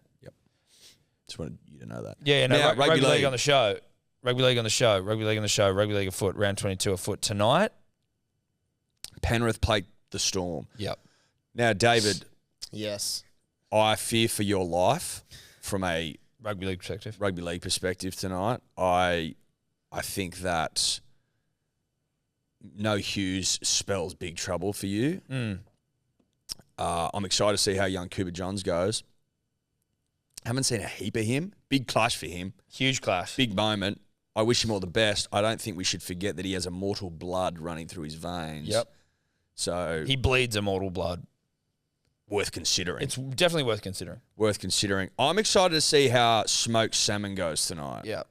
Just wanted you to know that. Yeah. No. Now, Rugby rugby league league. on the show. Rugby league on the show. Rugby league on the show. Rugby league afoot. Round 22 afoot tonight. Penrith played the Storm. Yep. Now, David, Yes. I fear for your life from a Rugby league perspective. rugby league perspective tonight. I think that no Hughes spells big trouble for you. I'm excited to see how young Cooper Johns goes. Haven't seen a heap of him. Big clash for him. Huge clash. Big moment. I wish him all the best. I don't think we should forget that he has immortal blood running through his veins. Yep. So He bleeds immortal blood. worth considering. It's definitely worth considering. Worth considering. I'm excited to see how smoked salmon goes tonight. Yeah.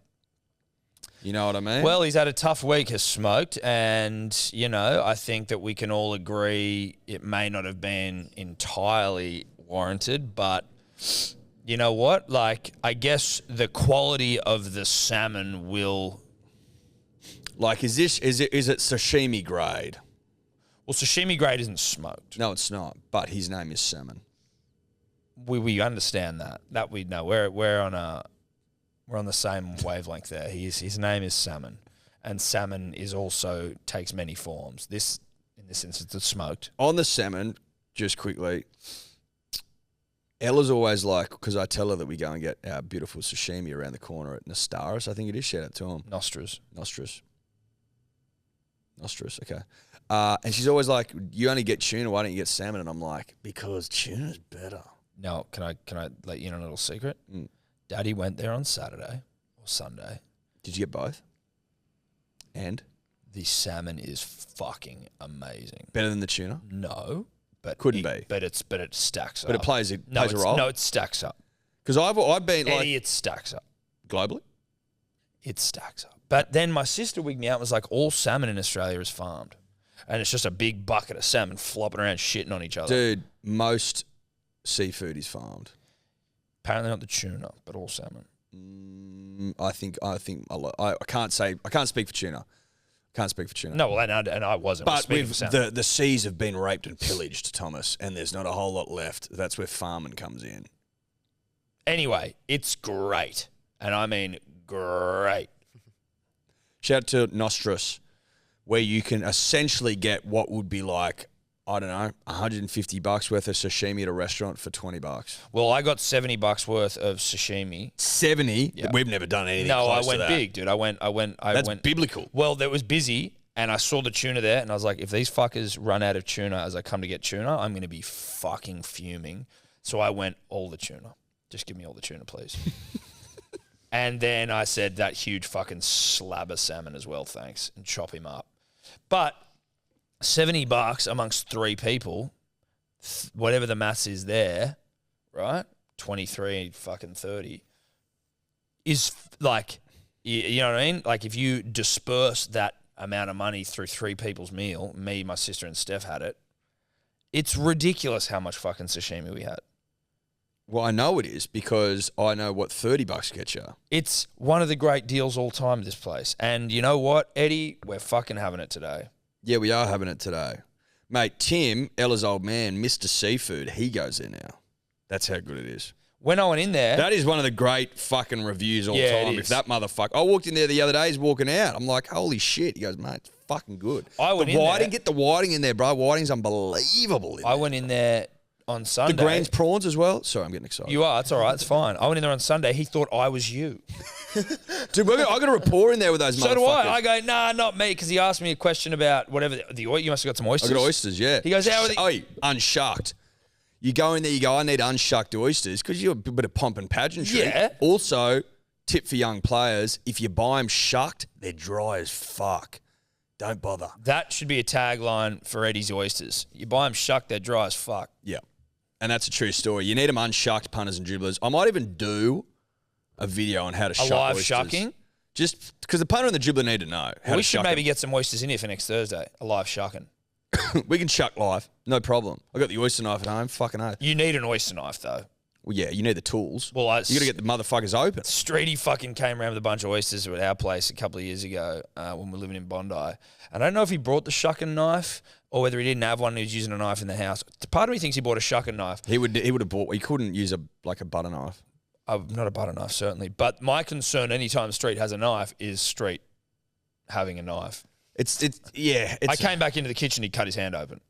You know what I mean? Well, he's had a tough week, has smoked, and, you know, I think that we can all agree it may not have been entirely warranted, but you know what? Like, I guess the quality of the salmon will... like, is it sashimi grade? Well, sashimi grade isn't smoked. No, it's not. But his name is salmon. We understand that. That we know. We're on the same wavelength there. His name is salmon, and salmon is also takes many forms. In this instance, it's smoked. On the salmon, just quickly, Ella's always like, because I tell her that we go and get our beautiful sashimi around the corner at Nostaris. I think it is. Shout out to him. Nostras. Okay. And she's always like, you only get tuna, why don't you get salmon? And I'm like, because tuna's better. Now, can I let you in on a little secret? Daddy went there on Saturday or Sunday. Did you get both? And? The salmon is fucking amazing. Better than the tuna? No, but Couldn't be. But it stacks up. But it plays a role? No, it stacks up. Because I've been like... Eddie, it stacks up. Globally? It stacks up. But then my sister wigged me out and was like, all salmon in Australia is farmed. And it's just a big bucket of salmon flopping around shitting on each other. Dude, most seafood is farmed. Apparently not the tuna, but all salmon. I think I can't speak for tuna. No, well, and I wasn't. But the seas have been raped and pillaged, Thomas, and there's not a whole lot left. That's where farming comes in. Anyway, it's great. And I mean great. Shout out to Nostras, where you can essentially get what would be like, I don't know, $150 worth of sashimi at a restaurant for $20. Well, I got $70 worth of sashimi. 70? Yeah. We've never done anything No, close I went to that. big, dude. I went. That's biblical. Well, it was busy, and I saw the tuna there, and I was like, if these fuckers run out of tuna as I come to get tuna, I'm going to be fucking fuming. So I went, all the tuna. Just give me all the tuna, please. And then I said, that huge fucking slab of salmon as well, thanks, and chop him up. But $70 amongst three people, whatever the maths is there, right? 23 fucking 30 is like, you know what I mean? Like if you disperse that amount of money through three people's meal, me, my sister and Steph had it, it's ridiculous how much fucking sashimi we had. Well, I know it is because I know what $30 gets you. It's one of the great deals all time, this place. And you know what, Eddie? We're fucking having it today. Yeah, we are having it today. Mate, Tim, Ella's old man, Mr. Seafood, he goes there now. That's how good it is. When I went in there... That is one of the great fucking reviews all time. If that motherfucker... I walked in there the other day, he's walking out. I'm like, holy shit. He goes, mate, it's fucking good. I went in there... Get the whiting in there, bro. Whiting's unbelievable. I went in there on Sunday. The greens prawns as well. Sorry, I'm getting excited. You are. It's all right. It's fine. I went in there on Sunday. He thought I was you. Dude, I got a rapport in there with those motherfuckers. So do I. I go, nah, not me, because he asked me a question about whatever. You must have got some oysters. I got oysters, yeah. He goes, how are they? Oh, unshucked. You go in there, you go, I need unshucked oysters, because you're a bit of pomp and pageantry. Yeah. Also, tip for young players, if you buy them shucked, they're dry as fuck. Don't bother. That should be a tagline for Eddie's Oysters. You buy them shucked, they're dry as fuck. Yeah. And that's a true story. You need them unshucked, punters and dribblers. I might even do a video on how to shuck live oysters. shucking? Just because the punter and the dribbler need to know how We to should shuck maybe them. get some oysters in here for next Thursday. A live shucking. We can shuck live. No problem. I got the oyster knife at home. Fucking oath. You need an oyster knife, though. Well, yeah, you need the tools. Well, you got to get the motherfuckers open. Streety fucking came around with a bunch of oysters at our place a couple of years ago when we were living in Bondi. And I don't know if he brought the shucking knife or whether he didn't have one and he was using a knife in the house. Part of me thinks he bought a shucking knife. He would have bought. He couldn't use a butter knife. Not a butter knife, certainly. But my concern anytime Street has a knife is Street having a knife. I came back into the kitchen, he cut his hand open.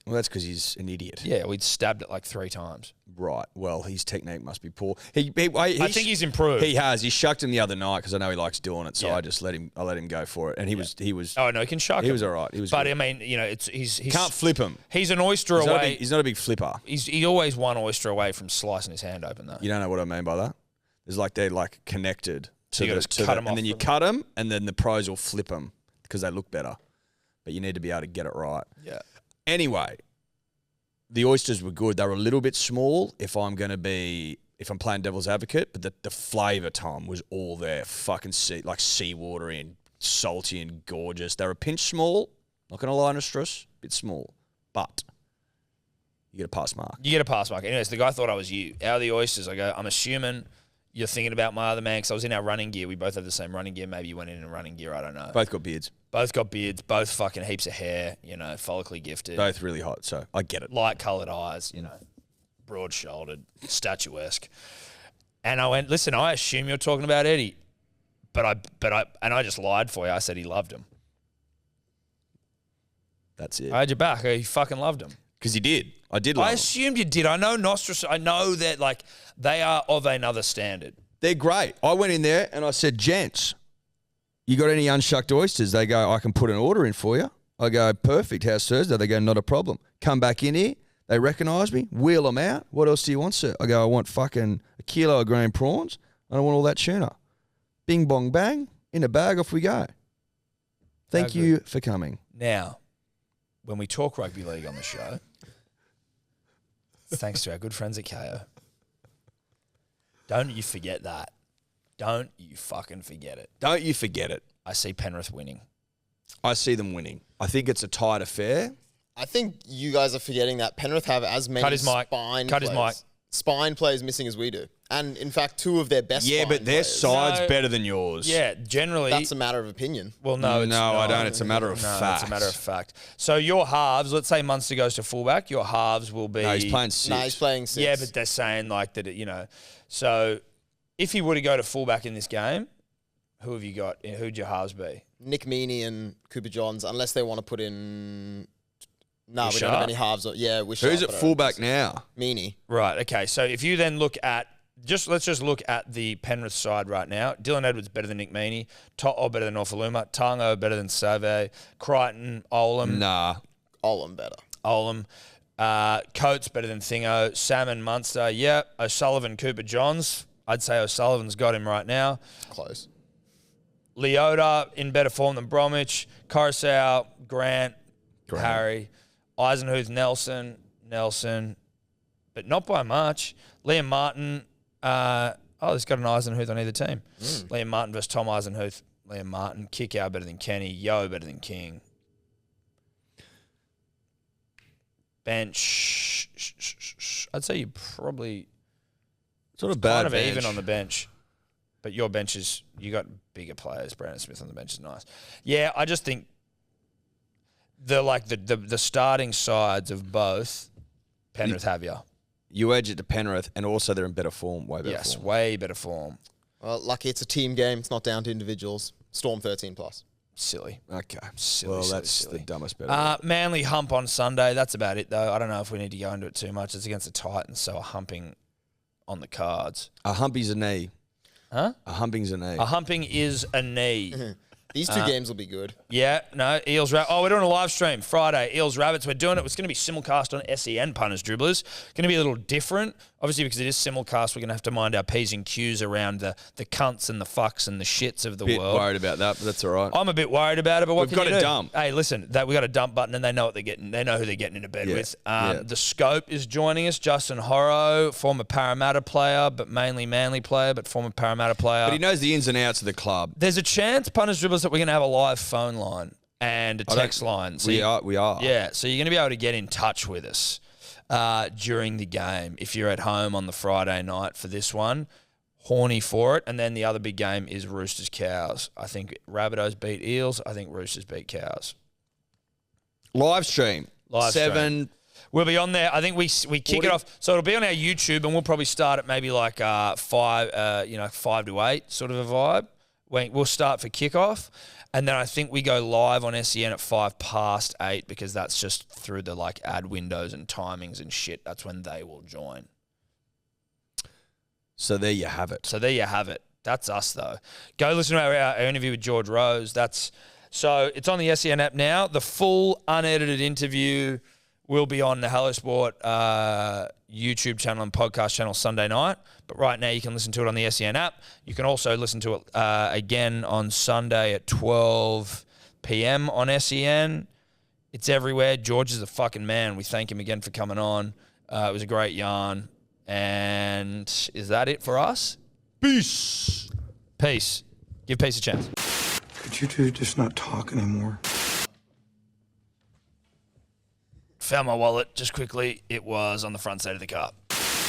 Well, that's because he's an idiot. Yeah, we'd stabbed it like 3 times. Right. Well, his technique must be poor. I think he's improved. He has. He shucked him the other night because I know he likes doing it. So I just let him go for it, and he was. Oh no, he can shuck. He was all right. He was. But good. I mean, you know, he's can't flip him. He's an oyster away. He's not a big flipper. He's always one oyster away from slicing his hand open, though. You don't know what I mean by that. They're like connected So you gotta cut 'em off and then you from- cut them, and then the pros will flip them because they look better. But you need to be able to get it right. Yeah. Anyway, the oysters were good. They were a little bit small if I'm playing devil's advocate, but the flavour, Tom, was all there. Fucking seawater and salty and gorgeous. They were a pinch small. Not going to lie, Nostros, bit small. But you get a pass mark. You get a pass mark. Anyways, the guy thought I was you. Out of the oysters, I go, I'm assuming you're thinking about my other man because I was in our running gear. We both have the same running gear. Maybe you went in running gear. I don't know. Both got beards. Both got beards. Both fucking heaps of hair, follically gifted. Both really hot, so I get it. Light-coloured eyes, broad-shouldered, statuesque. And I went, listen, I assume you're talking about Eddie. But I just lied for you. I said he loved him. That's it. I had your back. He fucking loved him. Because he did. I did love I them. assumed you did. I know Nostros. I know that, they are of another standard. They're great. I went in there and I said, gents, you got any unshucked oysters? They go, I can put an order in for you. I go, perfect. How's Thursday? They go, not a problem. Come back in here. They recognise me. Wheel them out. What else do you want, sir? I go, I want fucking a kilo of green prawns. And I want all that tuna. Bing, bong, bang. In a bag, off we go. Thank you for coming. Now, when we talk rugby league on the show, thanks to our good friends at KO, don't you forget that. Don't you fucking forget it. Don't you forget it. I see Penrith winning. I see them winning. I think it's a tight affair. I think you guys are forgetting that Penrith have as many spine players missing as we do. And, in fact, two of their best spine but their players. side's better than yours. Yeah, generally. That's a matter of opinion. Well, no, it's not. I don't. It's a matter of fact. It's a matter of fact. So your halves, let's say Munster goes to fullback, your halves will be... No, he's playing six. No, he's playing six. Yeah, but they're saying that, So if he were to go to fullback in this game, who have you got? Who'd your halves be? Nick Meaney and Cooper Johns, unless they want to put in... No, we Wishart? don't have any halves. Wishart, Who's at fullback now? Meaney. Right, okay. So if you then look at... Let's just look at the Penrith side right now. Dylan Edwards better than Nick Meaney. To'o better than Orfaluma. Tango better than Save. Crichton, Olam. Nah. Olam better. Olam. Coates better than Thingo. Salmon, Munster. Yeah. O'Sullivan, Cooper Johns. I'd say O'Sullivan's got him right now. Close. Leota in better form than Bromwich. Coruscant, Grant, Harry. Eisenhuth, Nelson. But not by much. Liam Martin... there's got an Eisenhuth on either team. Liam Martin versus Tom Eisenhuth. Liam Martin. Kick out better than Kenny. Yo better than King. Bench. I'd say you probably... Sort of bad kind of bench. even on the bench. But your bench is... You got bigger players. Brandon Smith on the bench is nice. Yeah, I just think the starting sides of both Penrith have you. You edge it to Penrith, and also they're in better form, way better Yes, form. way better form. Well, lucky it's a team game. It's not down to individuals. Storm 13+. Silly. Okay. Silly, That's silly. the dumbest bet. Manly hump on Sunday. That's about it, though. I don't know if we need to go into it too much. It's against the Titans, so a humping on the cards. A humpy's a knee. Huh? A humping's a knee. A humping is a knee. These two games will be good. Yeah, no, Eels Rabbits. Oh, we're doing a live stream Friday. Eels Rabbits. We're doing it. It's going to be simulcast on SEN, punters, dribblers. Going to be a little different. Obviously, because it is simulcast, we're going to have to mind our P's and Q's around the cunts and the fucks and the shits of the Bit world. worried about that, but that's all right. I'm a bit worried about it, but what We've can got you a do? dump. Hey, listen, we got a dump button, and they know what they're getting. They know who they're getting into bed Yeah, with. yeah. The Scope is joining us. Justin Horro, former Parramatta player, but mainly Manly player, but former Parramatta player. But he knows the ins and outs of the club. There's a chance, punters, dribblers, that we're going to have a live phone line and a text line. So We are. Yeah, so you're going to be able to get in touch with us during the game if you're at home on the Friday night for this one. Horny for it. And then the other big game is Roosters Cows. I think Rabbitohs beat Eels. I think Roosters beat Cows. Live stream. Live 7. stream. We'll be on there. I think we kick it off. So it'll be on our YouTube, and we'll probably start at maybe like 5 to 8 sort of a vibe. We'll start for kickoff. And then I think we go live on SEN at 8:05 because that's just through the ad windows and timings and shit. That's when they will join. So there you have it. That's us though. Go listen to our interview with George Rose. So it's on the SEN app now. The full unedited interview will be on the Hello Sport YouTube channel and podcast channel Sunday night. But right now you can listen to it on the SEN app. You can also listen to it again on Sunday at 12 p.m. on SEN. It's everywhere. George is a fucking man. We thank him again for coming on. It was a great yarn. And is that it for us? Peace. Peace. Give peace a chance. Could you two just not talk anymore? Found my wallet just quickly. It was on the front side of the car.